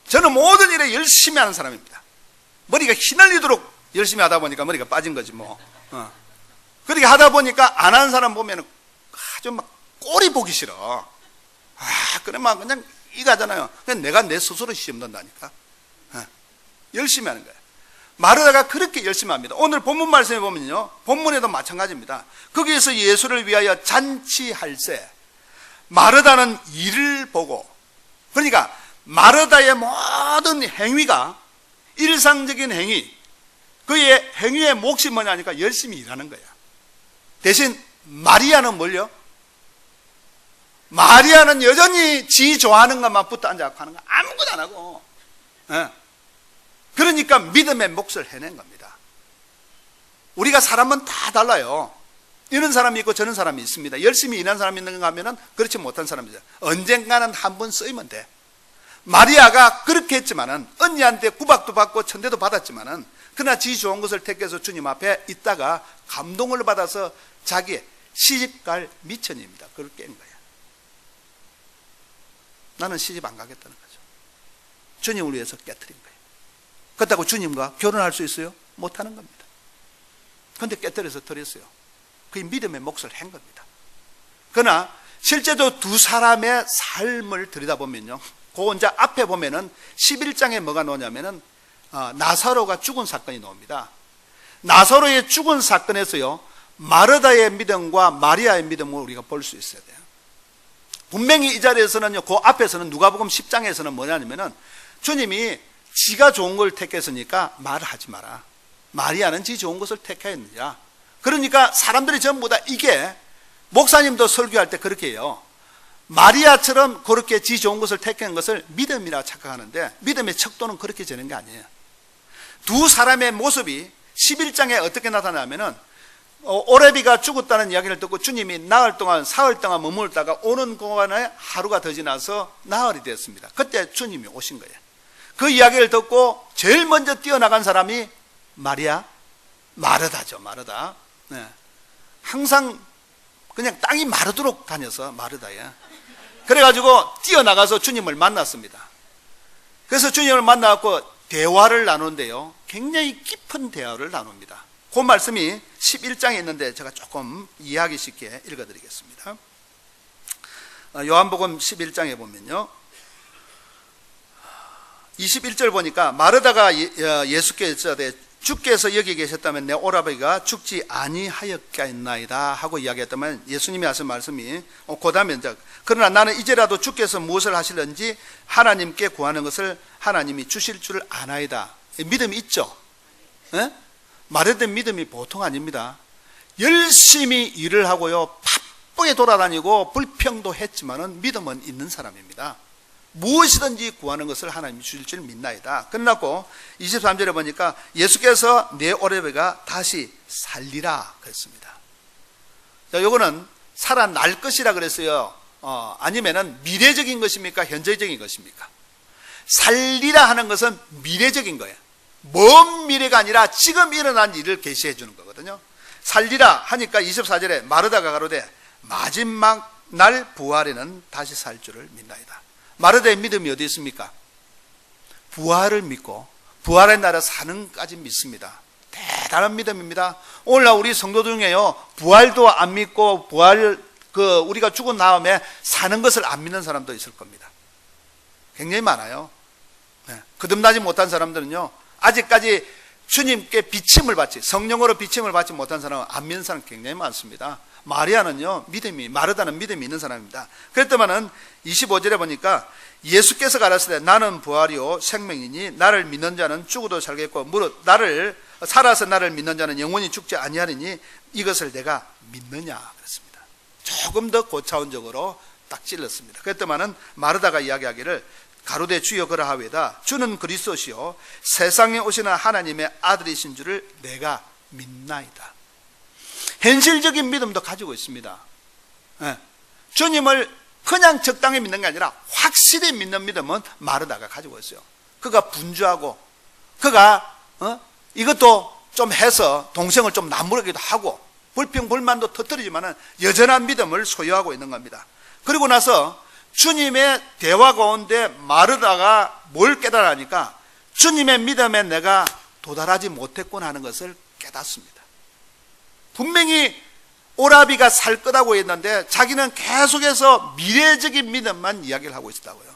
저는 모든 일에 열심히 하는 사람입니다. 머리가 휘날리도록 열심히 하다 보니까 머리가 빠진 거지 뭐. 그렇게 하다 보니까 안 하는 사람 보면 아주 막 꼴이 보기 싫어. 그러면 그냥 이거잖아요. 그냥 내가 내 스스로 시험 던다니까. 열심히 하는 거예요. 마르다가 그렇게 열심히 합니다. 오늘 본문 말씀에 보면요 본문에도 마찬가지입니다. 거기에서 예수를 위하여 잔치할세 마르다는 일을 보고, 그러니까 마르다의 모든 행위가 일상적인 행위, 그의 행위의 몫이 뭐냐니까 열심히 일하는 거야. 대신 마리아는 뭘요? 마리아는 여전히 지 좋아하는 것만 붙어 앉아서 하는 거 아무것도 안 하고. 그러니까 믿음의 몫을 해낸 겁니다. 우리가 사람은 다 달라요. 이런 사람이 있고 저런 사람이 있습니다. 열심히 일하는 사람이 있는가 하면 그렇지 못한 사람이죠. 언젠가는 한 번 쓰이면 돼. 마리아가 그렇게 했지만은 언니한테 구박도 받고 천대도 받았지만은 그러나 지 좋은 것을 택해서 주님 앞에 있다가 감동을 받아서 자기의 시집갈 미천입니다. 그걸 깬 거예요. 나는 시집 안 가겠다는 거죠. 주님을 위해서 깨뜨린 거예요. 그렇다고 주님과 결혼할 수 있어요? 못하는 겁니다. 그런데 깨뜨려서 드렸어요. 그게 믿음의 몫을 한 겁니다. 그러나 실제로 두 사람의 삶을 들여다보면요, 그 이제 앞에 보면은 11장에 뭐가 나오냐면은 나사로가 죽은 사건이 나옵니다. 나사로의 죽은 사건에서요 마르다의 믿음과 마리아의 믿음을 우리가 볼 수 있어야 돼요. 분명히 이 자리에서는요, 그 앞에서는 누가복음 10장에서는 뭐냐면은 주님이 지가 좋은 걸 택했으니까 말을 하지 마라. 마리아는 지 좋은 것을 택했느냐. 그러니까 사람들이 전부 다 이게, 목사님도 설교할 때 그렇게 해요. 마리아처럼 그렇게 지 좋은 것을 택한 것을 믿음이라 착각하는데, 믿음의 척도는 그렇게 되는 게 아니에요. 두 사람의 모습이 11장에 어떻게 나타나면은, 오레비가 죽었다는 이야기를 듣고 주님이 나흘 동안, 사흘 동안 머물다가 오는 동안에 하루가 더 지나서 나흘이 되었습니다. 그때 주님이 오신 거예요. 그 이야기를 듣고 제일 먼저 뛰어나간 사람이 마르다죠. 마르다. 네. 항상 그냥 땅이 마르도록 다녀서 마르다야. 그래가지고 뛰어나가서 주님을 만났습니다. 그래서 주님을 만나고 대화를 나누는데요, 굉장히 깊은 대화를 나눕니다. 그 말씀이 11장에 있는데 제가 조금 이해하기 쉽게 읽어드리겠습니다. 요한복음 11장에 보면요, 21절 보니까 마르다가 예수께 여짜되 주께서 여기 계셨다면 내 오라버니가 죽지 아니하였겠나이다 하고 이야기했다면, 예수님이 하신 말씀이 그 다음에 이제, 그러나 나는 이제라도 주께서 무엇을 하시는지 하나님께 구하는 것을 하나님이 주실 줄 아나이다. 믿음이 있죠? 네? 말했던 믿음이 보통 아닙니다. 열심히 일을 하고요, 바쁘게 돌아다니고 불평도 했지만은 믿음은 있는 사람입니다. 무엇이든지 구하는 것을 하나님이 주실 줄 믿나이다. 끝났고 23절에 보니까 예수께서 내 오라버니가 다시 살리라 그랬습니다. 자, 요거는 살아날 것이라 그랬어요. 아니면은 미래적인 것입니까? 현재적인 것입니까? 살리라 하는 것은 미래적인 거예요. 먼 미래가 아니라 지금 일어난 일을 계시해 주는 거거든요. 살리라 하니까 24절에 마르다가 가로되 마지막 날 부활에는 다시 살 줄을 믿나이다. 마르다의 믿음이 어디 있습니까? 부활을 믿고 부활의 날에 사는까지 믿습니다. 대단한 믿음입니다. 오늘날 우리 성도들 중에요, 부활도 안 믿고 우리가 죽은 다음에 사는 것을 안 믿는 사람도 있을 겁니다. 굉장히 많아요. 네. 거듭나지 못한 사람들은요, 아직까지 주님께 비침을 받지, 성령으로 비침을 받지 못한 사람은 안 믿는 사람 굉장히 많습니다. 마리아는요, 마르다는 믿음이 있는 사람입니다. 그랬더만은 25절에 보니까 예수께서 가라사대 나는 부활이요 생명이니 나를 믿는 자는 죽어도 살겠고 무릇 살아서 나를 믿는 자는 영원히 죽지 아니하리니 이것을 내가 믿느냐 그랬습니다. 조금 더 고차원적으로 딱 찔렀습니다. 그랬더만은 마르다가 이야기하기를 가로되 주여 그러하외다 주는 그리스도시요 세상에 오시는 하나님의 아들이신 줄을 내가 믿나이다. 현실적인 믿음도 가지고 있습니다. 네. 주님을 그냥 적당히 믿는 게 아니라 확실히 믿는 믿음은 마르다가 가지고 있어요. 그가 분주하고 그가 이것도 좀 해서 동생을 좀 나무르기도 하고 불평불만도 터뜨리지만 여전한 믿음을 소유하고 있는 겁니다. 그리고 나서 주님의 대화 가운데 마르다가 뭘 깨달으니까 주님의 믿음에 내가 도달하지 못했구나 하는 것을 깨닫습니다. 분명히 오라비가 살 거라고 했는데 자기는 계속해서 미래적인 믿음만 이야기를 하고 있었다고요.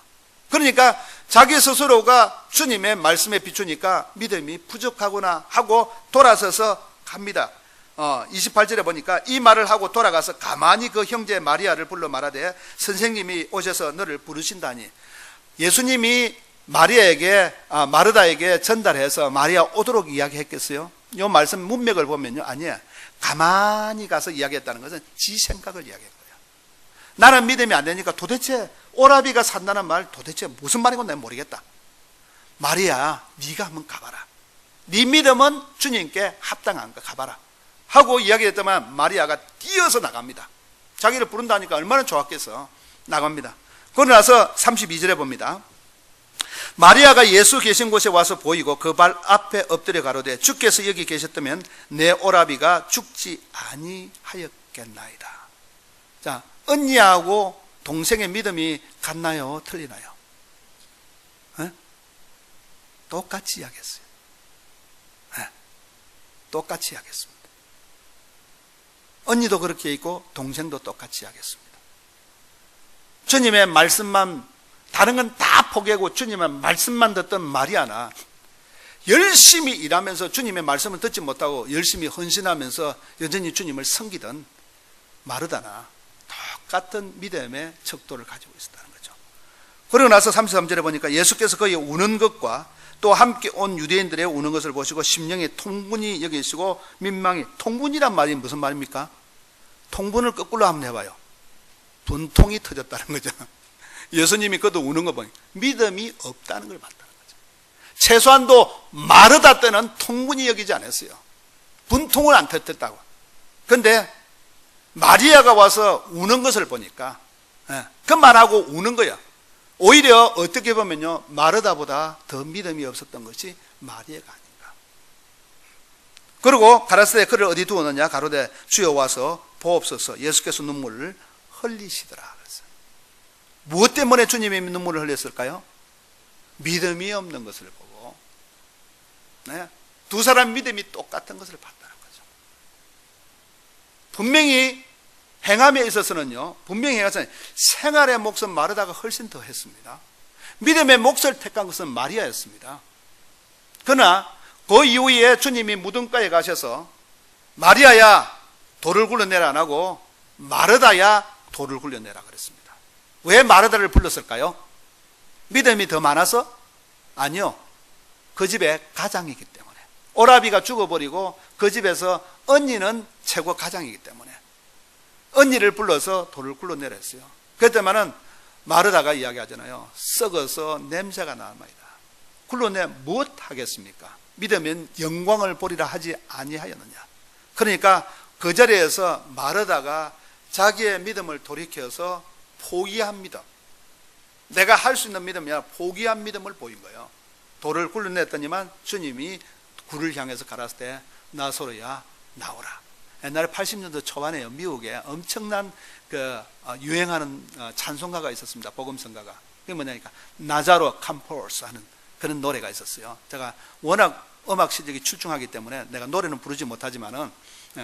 그러니까 자기 스스로가 주님의 말씀에 비추니까 믿음이 부족하구나 하고 돌아서서 갑니다. 28절에 보니까 이 말을 하고 돌아가서 가만히 그 형제 마리아를 불러 말하되 선생님이 오셔서 너를 부르신다니. 예수님이 마르다에게 전달해서 마리아 오도록 이야기했겠어요? 이 말씀 문맥을 보면요, 아니에요. 가만히 가서 이야기했다는 것은 지 생각을 이야기한 거예요. 나는 믿음이 안 되니까 도대체 오라비가 산다는 말 도대체 무슨 말인 건 내가 모르겠다. 마리아, 네가 한번 가봐라. 네 믿음은 주님께 합당한가 가봐라 하고 이야기했더만 마리아가 뛰어서 나갑니다. 자기를 부른다니까 얼마나 좋았겠어. 나갑니다. 그러고 나서 32절에 봅니다. 마리아가 예수 계신 곳에 와서 보이고 그 발 앞에 엎드려 가로되 주께서 여기 계셨다면 내 오라비가 죽지 아니하였겠나이다. 자, 언니하고 동생의 믿음이 같나요? 틀리나요? 똑같이 이야기했어요. 똑같이 이야기했습니다. 언니도 그렇게 있고 동생도 똑같이 이야기했습니다. 주님의 말씀만, 다른 건 다 포기하고 주님의 말씀만 듣던 마리아나 열심히 일하면서 주님의 말씀을 듣지 못하고 열심히 헌신하면서 여전히 주님을 섬기던 마르다나 똑같은 믿음의 척도를 가지고 있었다는 거죠. 그러고 나서 33절에 보니까 예수께서 그의 우는 것과 또 함께 온 유대인들의 우는 것을 보시고 심령에 통분이 여기시고 민망히, 통분이란 말이 무슨 말입니까? 통분을 거꾸로 한번 해봐요. 분통이 터졌다는 거죠. 예수님이 그도 우는 거 보니 믿음이 없다는 걸 봤다는 거죠. 최소한도 마르다 때는 통분이 여기지 않았어요. 분통을 안 터졌다고. 그런데 마리아가 와서 우는 것을 보니까 그 말하고 우는 거야. 오히려 어떻게 보면요, 마르다보다 더 믿음이 없었던 것이 마리아가 아닌가. 그리고 가라사대 그를 어디 두었느냐? 가로되 주여 와서 보옵소서. 예수께서 눈물을 흘리시더라 그랬어요. 무엇 때문에 주님이 눈물을 흘렸을까요? 믿음이 없는 것을 보고, 두 사람 믿음이 똑같은 것을 봤다는 거죠. 분명히 행함에 있어서는요, 분명히 행함에 생활의 몫은 마르다가 훨씬 더 했습니다. 믿음의 몫을 택한 것은 마리아였습니다. 그러나 그 이후에 주님이 무덤가에 가셔서 마리아야 돌을 굴려내라 안 하고 마르다야 돌을 굴려내라 그랬습니다. 왜 마르다를 불렀을까요? 믿음이 더 많아서? 아니요. 그 집의 가장이기 때문에. 오라비가 죽어버리고 그 집에서 언니는 최고 가장이기 때문에 언니를 불러서 돌을 굴러내라 했어요. 그때만은 마르다가 이야기하잖아요. 썩어서 냄새가 남아있다. 굴러내 무엇 하겠습니까? 믿으면 영광을 보리라 하지 아니하였느냐. 그러니까 그 자리에서 마르다가 자기의 믿음을 돌이켜서 포기한 믿음, 내가 할 수 있는 믿음이 아니라 포기한 믿음을 보인 거예요. 돌을 굴러냈더니만 주님이 굴을 향해서 가라사대 때 나사로야 나오라. 옛날에 80년대 초반에요, 미국에 엄청난 유행하는 찬송가가 있었습니다. 복음성가가. 그게 뭐냐니까 나자로 컴포스 하는 그런 노래가 있었어요. 제가 워낙 음악 실력이 출중하기 때문에 내가 노래는 부르지 못하지만은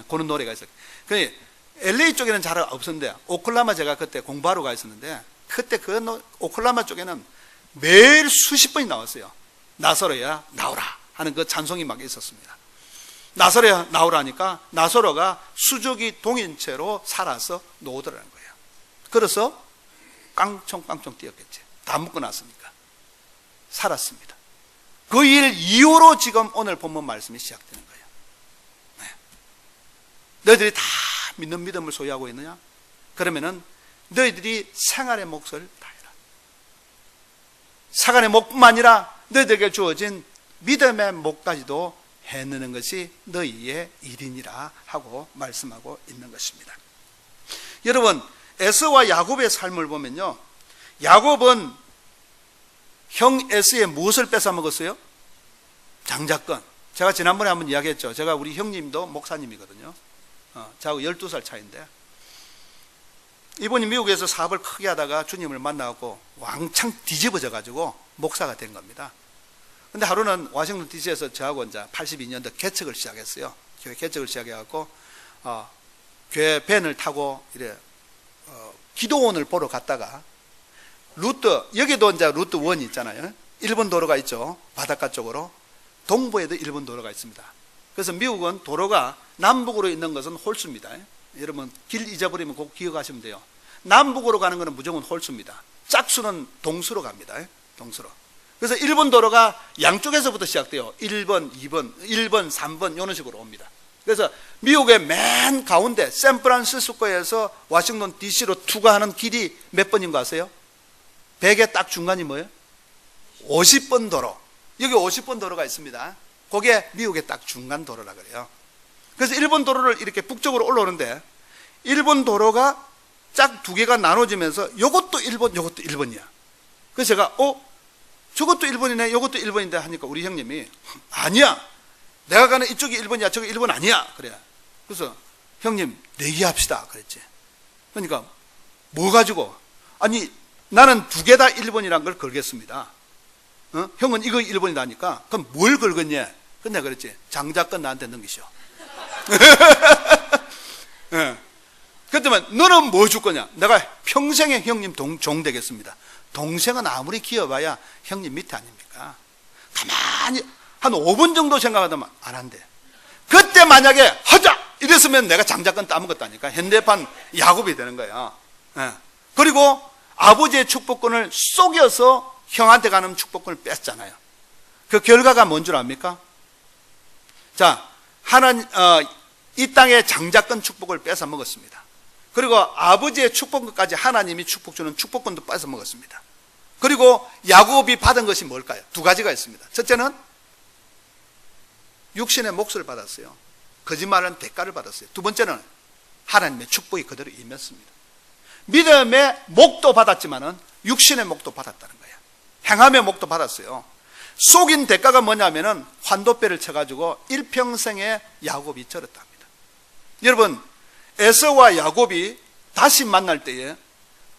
그런 노래가 있어요. 그 LA 쪽에는 잘 없었는데 오클라마 제가 그때 공부하러 가 있었는데 그때 오클라마 쪽에는 매일 수십 번이 나왔어요. 나사로야 나오라 하는 그 찬송이 막 있었습니다. 나사로야 나오라니까 나사로가 수족이 동인 채로 살아서 나오더라는 거예요. 그래서 깡총깡총 뛰었겠지. 다 묶어 놨으니까 살았습니다. 그 일 이후로 지금 오늘 본문 말씀이 시작되는 거예요. 너희들이 다 믿는 믿음을 소유하고 있느냐? 그러면은 너희들이 생활의 몫을 다해라. 생활의 몫뿐만 아니라 너희들에게 주어진 믿음의 몫까지도 해내는 것이 너희의 일이니라 하고 말씀하고 있는 것입니다. 여러분, 에서와 야곱의 삶을 보면요, 야곱은 형 에서의 무엇을 뺏어 먹었어요? 장자권. 제가 지난번에 한번 이야기했죠. 제가 우리 형님도 목사님이거든요. 저하고 12살 차이인데 이분이 미국에서 사업을 크게 하다가 주님을 만나고 왕창 뒤집어져 가지고 목사가 된 겁니다. 근데 하루는 워싱턴 DC에서 저하고 이제 82년도 개척을 시작했어요. 교회 개척을 시작해갖고 교회 밴을 타고 이래 기도원을 보러 갔다가 여기도 이제 루트 1 있잖아요. 일본 도로가 있죠. 바닷가 쪽으로. 동부에도 일본 도로가 있습니다. 그래서 미국은 도로가 남북으로 있는 것은 홀수입니다. 여러분 길 잊어버리면 꼭 기억하시면 돼요. 남북으로 가는 것은 무조건 홀수입니다. 짝수는 동수로 갑니다. 동수로. 그래서 일본 도로가 양쪽에서부터 시작돼요. 1번, 2번, 1번, 3번 이런 식으로 옵니다. 그래서 미국의 맨 가운데 샌프란시스코에서 워싱턴 DC로 투과하는 길이 몇 번인 거 아세요? 100의 딱 중간이 뭐예요? 50번 도로. 여기 50번 도로가 있습니다. 그게 미국의 딱 중간 도로라 그래요. 그래서 일본 도로를 이렇게 북쪽으로 올라오는데 일본 도로가 짝 두 개가 나눠지면서 이것도 1번, 이것도 1번이야. 그래서 제가 저것도 1번이네, 이것도 1번인데 하니까 우리 형님이 아니야. 내가 가는 이쪽이 1번이야, 저기 1번 아니야. 그래. 그래서 형님 내기합시다 그랬지. 그러니까 뭐 가지고? 아니 나는 두 개 다 1번이란 걸 걸겠습니다. 형은 이거 1번이다니까 그럼 뭘 걸겠냐? 근데 그랬지. 장자권 나한테 넘기시오. 그렇다면 너는 뭐 줄 거냐? 내가 평생의 형님 종 되겠습니다. 동생은 아무리 키워봐야 형님 밑에 아닙니까? 가만히 한 5분 정도 생각하다만 안 한대. 그때 만약에 하자! 이랬으면 내가 장자권 따먹었다니까. 현대판 야곱이 되는 거야. 그리고 아버지의 축복권을 속여서 형한테 가는 축복권을 뺐잖아요. 그 결과가 뭔 줄 압니까? 자, 이 땅의 장자권 축복을 뺏어 먹었습니다. 그리고 아버지의 축복권까지 하나님이 축복 주는 축복권도 뺏어 먹었습니다. 그리고 야곱이 받은 것이 뭘까요? 두 가지가 있습니다. 첫째는 육신의 몫을 받았어요. 거짓말은 대가를 받았어요. 두 번째는 하나님의 축복이 그대로 임했습니다. 믿음의 몫도 받았지만은 육신의 몫도 받았다는 거예요. 행함의 몫도 받았어요. 속인 대가가 뭐냐면은 환도배를 쳐가지고 일평생에 야곱이 절었다 합니다. 여러분, 에서와 야곱이 다시 만날 때에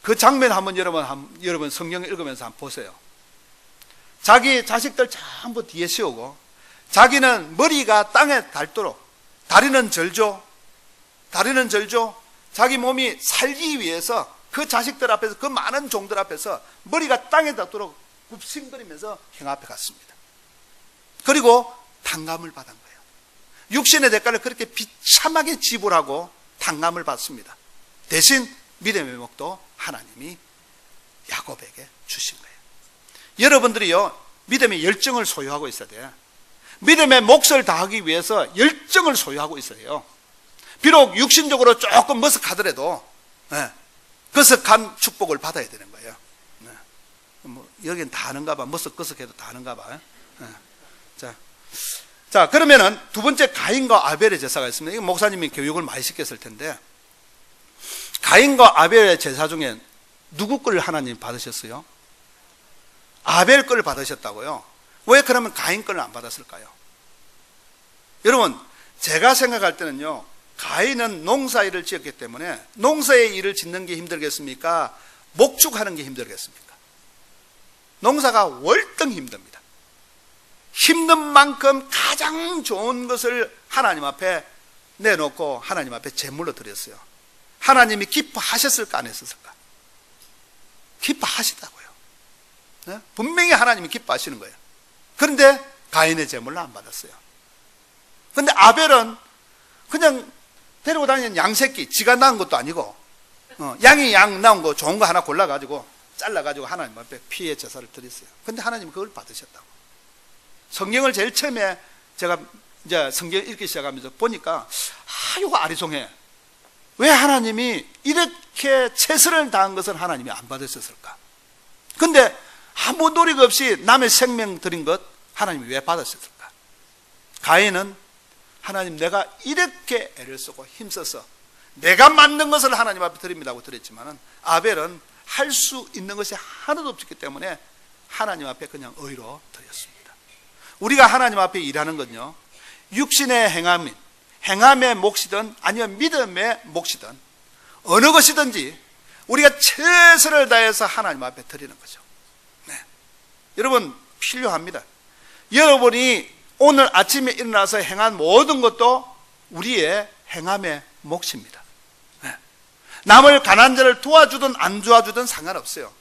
그 장면 한번 여러분 성경 읽으면서 한번 보세요. 자기 자식들 전부 뒤에 세우고 자기는 머리가 땅에 닿도록 다리는 절죠. 자기 몸이 살기 위해서 그 자식들 앞에서, 그 많은 종들 앞에서 머리가 땅에 닿도록 굽신거리면서 형 앞에 갔습니다. 그리고 탕감을 받은 거예요. 육신의 대가를 그렇게 비참하게 지불하고 탕감을 받습니다. 대신 믿음의 몫도 하나님이 야곱에게 주신 거예요. 여러분들이요, 믿음의 열정을 소유하고 있어야 돼요. 믿음의 몫을 다하기 위해서 열정을 소유하고 있어야 해요. 비록 육신적으로 조금 머쓱하더라도 거석한 축복을 받아야 되는 거예요. 여긴 다 하는가 봐. 머쓱거석해도 다 하는가 봐. 자, 그러면은 두 번째 가인과 아벨의 제사가 있습니다. 이거 목사님이 교육을 많이 시켰을 텐데, 가인과 아벨의 제사 중에 누구 거를 하나님 받으셨어요? 아벨 거를 받으셨다고요? 왜 그러면 가인 거를 안 받았을까요? 여러분, 제가 생각할 때는요, 가인은 농사일을 지었기 때문에 농사의 일을 짓는 게 힘들겠습니까? 목축하는 게 힘들겠습니까? 농사가 월등 힘듭니다. 힘든 만큼 가장 좋은 것을 하나님 앞에 내놓고 하나님 앞에 제물로 드렸어요. 하나님이 기뻐하셨을까 안 했을까? 기뻐하시다고요. 네? 분명히 하나님이 기뻐하시는 거예요. 그런데 가인의 제물을 안 받았어요. 그런데 아벨은 그냥 데리고 다니는 양새끼, 지가 낳은 것도 아니고 양이 양 낳은 거 좋은 거 하나 골라가지고 잘라가지고 하나님 앞에 피의 제사를 드렸어요. 그런데 하나님은 그걸 받으셨다고. 성경을 제일 처음에 제가 이제 성경 읽기 시작하면서 보니까 이거 아리송해. 왜 하나님이 이렇게 최선을 다한 것은 하나님이 안 받으셨을까? 근데 아무 노력 없이 남의 생명 드린 것 하나님이 왜 받으셨을까? 가인은 하나님, 내가 이렇게 애를 쓰고 힘써서 내가 만든 것을 하나님 앞에 드립니다고 드렸지만은, 아벨은 할 수 있는 것이 하나도 없었기 때문에 하나님 앞에 그냥 의로 드렸습니다. 우리가 하나님 앞에 일하는 건요, 육신의 행함의 몫이든 아니면 믿음의 몫이든 어느 것이든지 우리가 최선을 다해서 하나님 앞에 드리는 거죠. 네. 여러분, 필요합니다. 여러분이 오늘 아침에 일어나서 행한 모든 것도 우리의 행함의 몫입니다. 네. 남을 가난한 자를 도와주든 안 도와주든 상관없어요.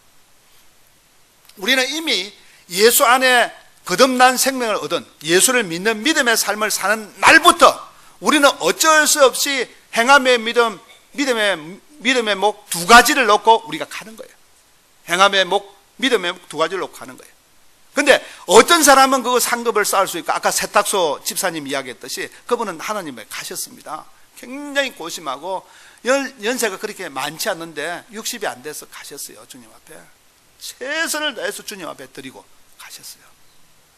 우리는 이미 예수 안에 거듭난 생명을 얻은, 예수를 믿는 믿음의 삶을 사는 날부터 우리는 어쩔 수 없이 행함의 믿음, 믿음의 목 두 가지를 놓고 우리가 가는 거예요. 행함의 목, 믿음의 목 두 가지를 놓고 가는 거예요. 근데 어떤 사람은 그거 상급을 쌓을 수 있고, 아까 세탁소 집사님 이야기했듯이 그분은 하나님에 가셨습니다. 굉장히 고심하고 연세가 그렇게 많지 않는데 60이 안 돼서 가셨어요. 주님 앞에 최선을 다해서 주님 앞에 드리고 가셨어요.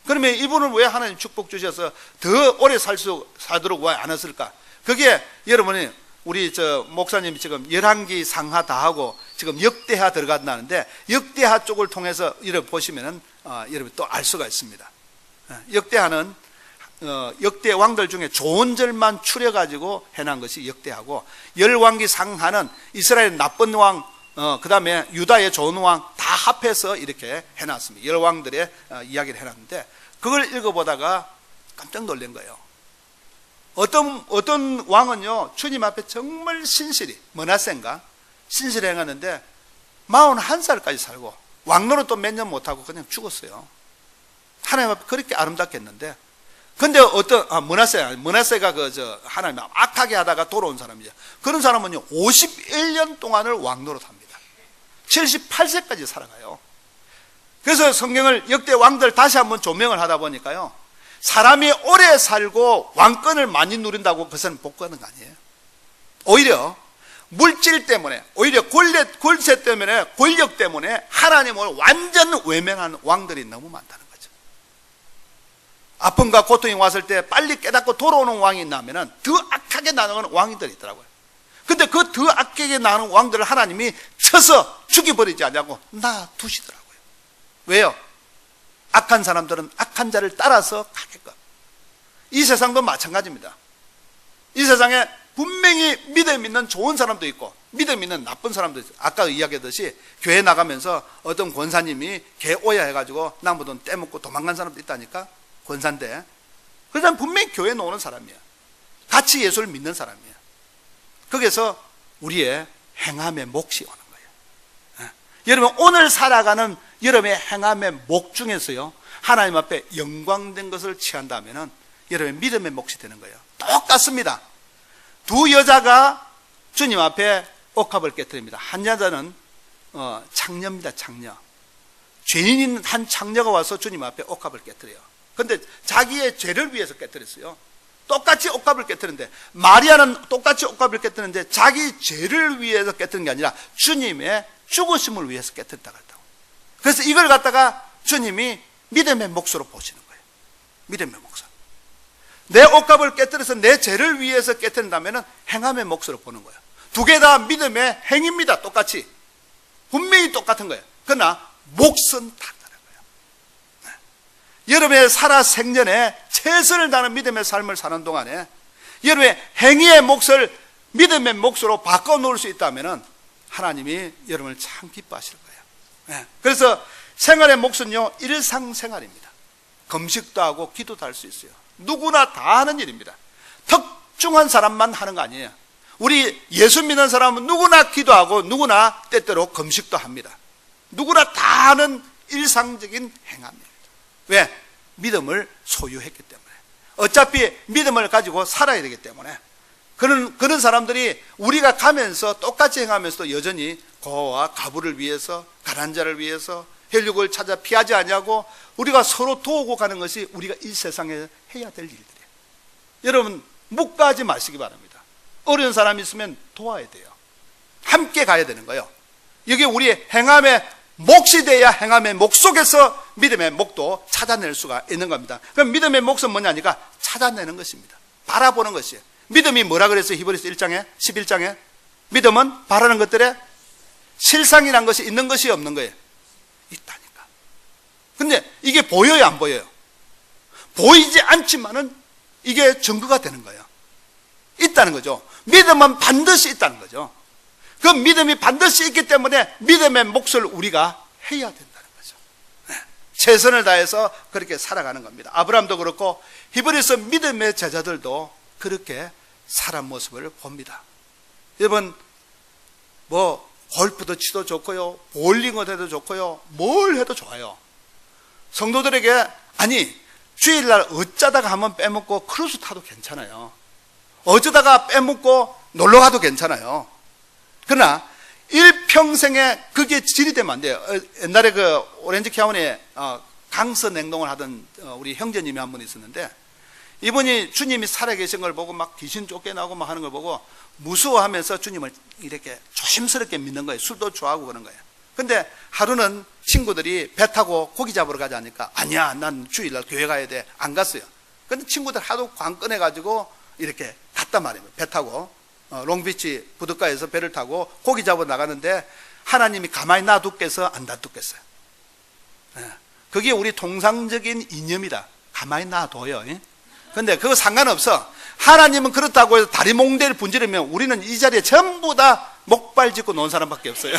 그러면 이분은 왜 하나님 축복 주셔서 더 오래 살도록 왜 안 했을까? 그게 여러분이, 우리 목사님이 지금 열왕기 상하 다 하고 지금 역대하 들어간다는데, 역대하 쪽을 통해서 이렇게 보시면은 여러분 또 알 수가 있습니다. 역대하는 역대 왕들 중에 좋은 절만 추려가지고 해놓은 것이 역대하고, 열왕기 상하는 이스라엘 나쁜 왕, 그 다음에 유다의 좋은 왕 다 합해서 이렇게 해놨습니다. 열왕들의 이야기를 해놨는데, 그걸 읽어보다가 깜짝 놀란 거예요. 어떤 왕은요, 주님 앞에 정말 신실히, 머나센가 신실히 행하는데 41살까지 살고 왕노릇 또 몇 년 못하고 그냥 죽었어요. 하나님 앞에 그렇게 아름답게 했는데, 근데 머나세가 하나님 앞에 악하게 하다가 돌아온 사람이죠. 그런 사람은요 51년 동안을 왕노릇 합니다. 78세까지 살아가요. 그래서 성경을 역대 왕들 다시 한번 조명을 하다 보니까요, 사람이 오래 살고 왕권을 많이 누린다고 그것은 복하는 거 아니에요. 오히려 물질 때문에, 오히려 권세 때문에, 권력 때문에 하나님을 완전 외면하는 왕들이 너무 많다는 거죠. 아픔과 고통이 왔을 때 빨리 깨닫고 돌아오는 왕이 있다면 더 악하게 나가는 왕들이 있더라고요. 근데 그 더 악하게 나가는 왕들을 하나님이 쳐서 죽여버리지 않냐고 놔두시더라고요. 왜요? 악한 사람들은 악한 자를 따라서 가게끔. 이 세상도 마찬가지입니다. 이 세상에 분명히 믿음 있는 좋은 사람도 있고 믿음 있는 나쁜 사람도 있어요. 아까 이야기했듯이 교회 나가면서 어떤 권사님이 개 오야해가지고 남의 돈 떼먹고 도망간 사람도 있다니까. 권사인데 그 사람 분명히 교회에 오는 사람이야. 같이 예수를 믿는 사람이야. 거기서 우리의 행함의 몫이 오는 거예요. 여러분, 오늘 살아가는 여러분의 행함의 몫 중에서요, 하나님 앞에 영광된 것을 취한다면 여러분의 믿음의 몫이 되는 거예요. 똑같습니다. 두 여자가 주님 앞에 옥합을 깨뜨립니다. 한 여자는 창녀입니다. 창녀. 죄인인 한 창녀가 와서 주님 앞에 옥합을 깨뜨려요. 그런데 자기의 죄를 위해서 깨뜨렸어요. 똑같이 옥합을 깨뜨리는데, 마리아는 똑같이 옥합을 깨뜨리는데 자기 죄를 위해서 깨뜨린 게 아니라 주님의 죽으심을 위해서 깨뜨렸다고 했다고. 그래서 이걸 갖다가 주님이 믿음의 몫으로 보시는 거예요. 믿음의 몫으로. 내 옥합을 깨뜨려서 내 죄를 위해서 깨뜨린다면 행함의 몫으로 보는 거예요. 두 개 다 믿음의 행입니다. 똑같이. 분명히 똑같은 거예요. 그러나 몫은 다르다는 거예요. 네. 여러분의 살아 생전에 최선을 다하는 믿음의 삶을 사는 동안에 여러분의 행위의 몫을 믿음의 몫으로 바꿔놓을 수 있다면 하나님이 여러분을 참 기뻐하실 거예요. 네. 그래서 생활의 몫은요, 일상생활입니다. 금식도 하고 기도도 할 수 있어요. 누구나 다 하는 일입니다. 특정한 사람만 하는 거 아니에요. 우리 예수 믿는 사람은 누구나 기도하고 누구나 때때로 금식도 합니다. 누구나 다 하는 일상적인 행함입니다. 왜? 믿음을 소유했기 때문에. 어차피 믿음을 가지고 살아야 되기 때문에. 그런 사람들이 우리가 가면서 똑같이 행하면서도 여전히 고아와 가부를 위해서, 가난한 자를 위해서 혈육을 찾아 피하지 않냐고 우리가 서로 도우고 가는 것이 우리가 이 세상에 해야 될 일들이에요. 여러분, 묵가하지 마시기 바랍니다. 어려운 사람이 있으면 도와야 돼요. 함께 가야 되는 거예요. 이게 우리의 행함의 몫이 돼야 행함의 몫 속에서 믿음의 몫도 찾아낼 수가 있는 겁니다. 그럼 믿음의 몫은 뭐냐니까 찾아내는 것입니다. 바라보는 것이에요. 믿음이 뭐라 그랬어요? 히브리서 1장에 11장에 믿음은 바라는 것들에 실상이란 것이 있는 것이 없는 거예요. 있다니까. 근데 이게 보여요, 안 보여요? 보이지 않지만은 이게 증거가 되는 거예요. 있다는 거죠. 믿음은 반드시 있다는 거죠. 그 믿음이 반드시 있기 때문에 믿음의 몫을 우리가 해야 된다는 거죠. 네. 최선을 다해서 그렇게 살아가는 겁니다. 아브라함도 그렇고 히브리서 믿음의 제자들도 그렇게 살아온 모습을 봅니다. 여러분, 뭐 골프도 치도 좋고요, 볼링을 해도 좋고요, 뭘 해도 좋아요. 성도들에게 아니 주일날 어쩌다가 한번 빼먹고 크루즈 타도 괜찮아요. 어쩌다가 빼먹고 놀러가도 괜찮아요. 그러나 일평생에 그게 질이 되면 안 돼요. 옛날에 그 오렌지 카운티에 강서 냉동을 하던 우리 형제님이 한 분 있었는데, 이분이 주님이 살아계신 걸 보고 막 귀신 쫓겨나고 막 하는 걸 보고 무서워하면서 주님을 이렇게 조심스럽게 믿는 거예요. 술도 좋아하고 그런 거예요. 근데 하루는 친구들이 배 타고 고기 잡으러 가자 하니까 아니야, 난 주일날 교회 가야 돼. 안 갔어요. 근데 친구들 하도 관건해가지고 이렇게 갔단 말이에요. 배 타고 롱비치 부둣가에서 배를 타고 고기 잡으러 나가는데 하나님이 가만히 놔두겠어, 안 놔두겠어요? 그게 우리 통상적인 이념이다. 가만히 놔둬요. 근데 그거 상관없어. 하나님은 그렇다고 해서 다리 몽대를 분지르면 우리는 이 자리에 전부 다 목발 짚고 놓은 사람밖에 없어요.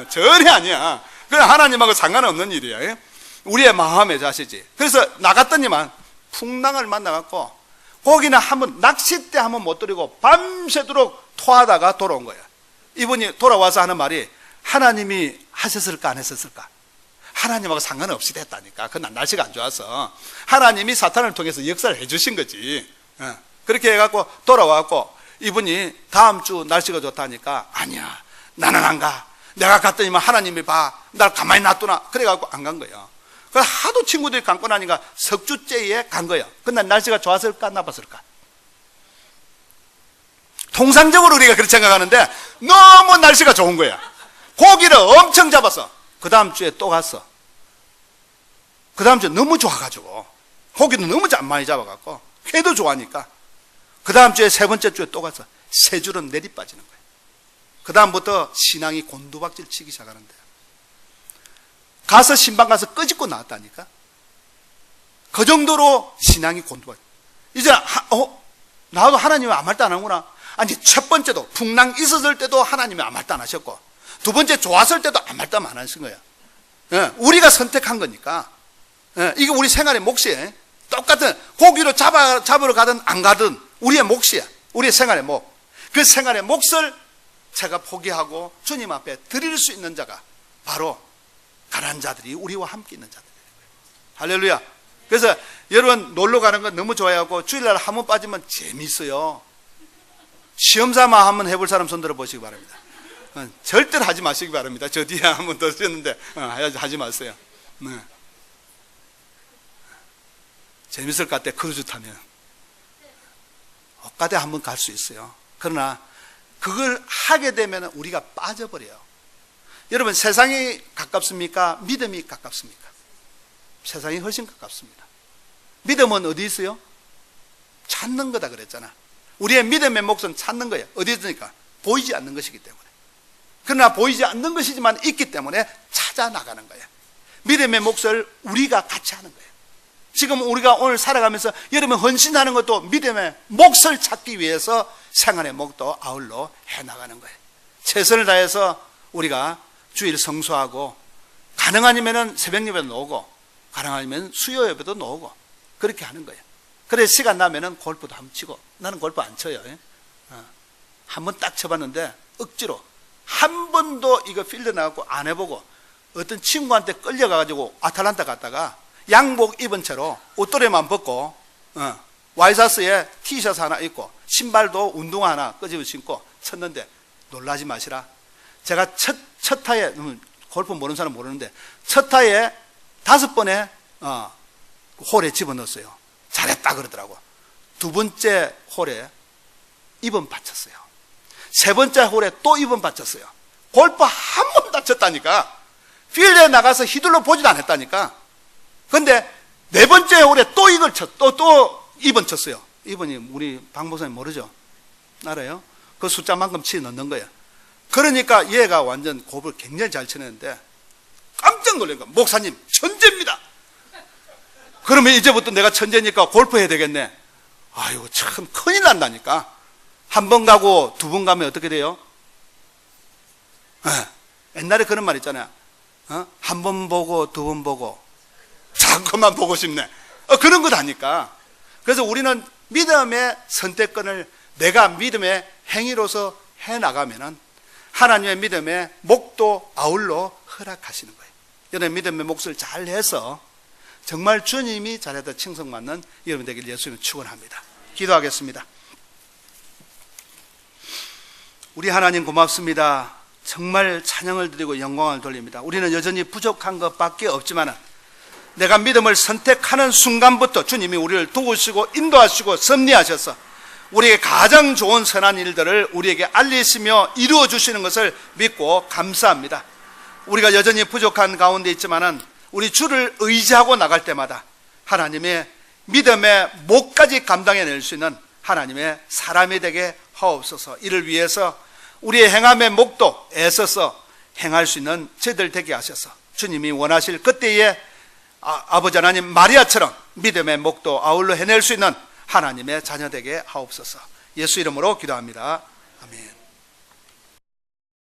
전혀 아니야. 그건 하나님하고 상관없는 일이야. 우리의 마음의 자세지. 그래서 나갔더니만 풍랑을 만나갖고 고기는 한번 낚싯대 한번 못 들이고 밤새도록 토하다가 돌아온 거야. 이분이 돌아와서 하는 말이 하나님이 하셨을까 안 했었을까? 하나님하고 상관없이 됐다니까. 그건 날씨가 안 좋아서 하나님이 사탄을 통해서 역사를 해주신 거지. 그렇게 해갖고 돌아와갖고 이분이 다음 주 날씨가 좋다니까 아니야, 나는 안 가. 내가 갔더니만 하나님이 봐, 날 가만히 놔두나. 그래갖고 안 간 거예요. 그래서 하도 친구들이 감고 나니까 석주째에 간 거예요. 근데 날씨가 좋았을까 나빴을까? 통상적으로 우리가 그렇게 생각하는데 너무 날씨가 좋은 거야. 고기를 엄청 잡았어. 그 다음 주에 또 갔어. 그 다음 주에 너무 좋아가지고 고기도 너무 많이 잡아갖고 회도 좋아하니까 그 다음 주에 세 번째 주에 또 갔어. 세 줄은 내리빠지는 거야. 그 다음부터 신앙이 곤두박질 치기 시작하는데 가서 신방 가서 끄집고 나왔다니까. 그 정도로 신앙이 곤두박질. 이제 나도 하나님이 아무 말도 안 하는구나. 아니, 첫 번째도 풍랑 있었을 때도 하나님이 아무 말도 안 하셨고 두 번째 좋았을 때도 아무 말도 안 하신 거야. 우리가 선택한 거니까. 이게 우리 생활의 몫이에요. 똑같은 고기로 잡으러 가든 안 가든 우리의 몫이야. 우리의 생활의 몫. 그 생활의 몫을 제가 포기하고 주님 앞에 드릴 수 있는 자가 바로 가난한 자들이 우리와 함께 있는 자들이에요. 할렐루야. 그래서 여러분 놀러 가는 건 너무 좋아하고 주일날 한 번 빠지면 재미있어요. 시험 삼아 한번 해볼 사람 손 들어 보시기 바랍니다. 절대로 하지 마시기 바랍니다. 저 뒤에 한 번 더 쓰셨는데 하지 마세요. 네. 재밌을 것 같아. 크루즈 타면 엇가대 한번 갈 수 있어요. 그러나 그걸 하게 되면 우리가 빠져버려요. 여러분 세상이 가깝습니까? 믿음이 가깝습니까? 세상이 훨씬 가깝습니다. 믿음은 어디 있어요? 찾는 거다 그랬잖아. 우리의 믿음의 몫은 찾는 거예요. 어디 있으니까? 보이지 않는 것이기 때문에. 그러나 보이지 않는 것이지만 있기 때문에 찾아 나가는 거예요. 믿음의 몫을 우리가 같이 하는 거예요. 지금 우리가 오늘 살아가면서 여러분 헌신하는 것도 믿음의 몫을 찾기 위해서 생활의 몫도 아울러 해나가는 거예요. 최선을 다해서 우리가 주일 성수하고 가능하면 새벽 예배도 나오고 가능하면 수요 예배도 나오고 그렇게 하는 거예요. 그래 시간 나면은 골프도 한번 치고. 나는 골프 안 쳐요. 한번 딱 쳐봤는데 억지로 한 번도 이거 필드 나가고 안 해보고 어떤 친구한테 끌려가가지고 아틀란타 갔다가 양복 입은 채로 옷도레만 벗고 와이사스에 티셔츠 하나 입고 신발도 운동화 하나 끄집어 신고 쳤는데 놀라지 마시라. 제가 첫 타에 골프 모르는 사람 모르는데 첫 타에 5번에 홀에 집어넣었어요. 잘했다 그러더라고. 두 번째 홀에 2번 받쳤어요. 세 번째 홀에 또 2번 받쳤어요. 골프 한 번 다쳤다니까. 필드에 나가서 휘둘러 보지도 않았다니까. 근데 네 번째 홀에 또 이걸 또 2번 쳤어요. 2번이 우리 박 목사님 모르죠? 알아요? 그 숫자만큼 치 넣는 거예요. 그러니까 얘가 완전 골프를 굉장히 잘 치는데 깜짝 놀란 거야. 목사님 천재입니다. 그러면 이제부터 내가 천재니까 골프 해야 되겠네. 아이고 참 큰일 난다니까. 한 번 가고 두 번 가면 어떻게 돼요? 옛날에 그런 말 있잖아요. 한 번 보고 두 번 보고 자꾸만 보고 싶네. 그런 것 아니까. 그래서 우리는 믿음의 선택권을 내가 믿음의 행위로서 해나가면은 하나님의 믿음의 몫도 아울러 허락하시는 거예요. 여러분 믿음의 몫을 잘 해서 정말 주님이 잘해도 칭송받는 여러분 되길 예수님은 축원합니다. 기도하겠습니다. 우리 하나님 고맙습니다. 정말 찬양을 드리고 영광을 돌립니다. 우리는 여전히 부족한 것밖에 없지만 내가 믿음을 선택하는 순간부터 주님이 우리를 도우시고 인도하시고 섭리하셔서 우리에게 가장 좋은 선한 일들을 우리에게 알리시며 이루어 주시는 것을 믿고 감사합니다. 우리가 여전히 부족한 가운데 있지만은 우리 주를 의지하고 나갈 때마다 하나님의 믿음의 몫까지 감당해낼 수 있는 하나님의 사람이 되게 하옵소서. 이를 위해서 우리의 행함의 몫도 애써서 행할 수 있는 저희들 되게 하셔서 주님이 원하실 그때에 아버지 하나님 마리아처럼 믿음의 몫도 아울러 해낼 수 있는 하나님의 자녀 되게 하옵소서. 예수 이름으로 기도합니다. 아멘.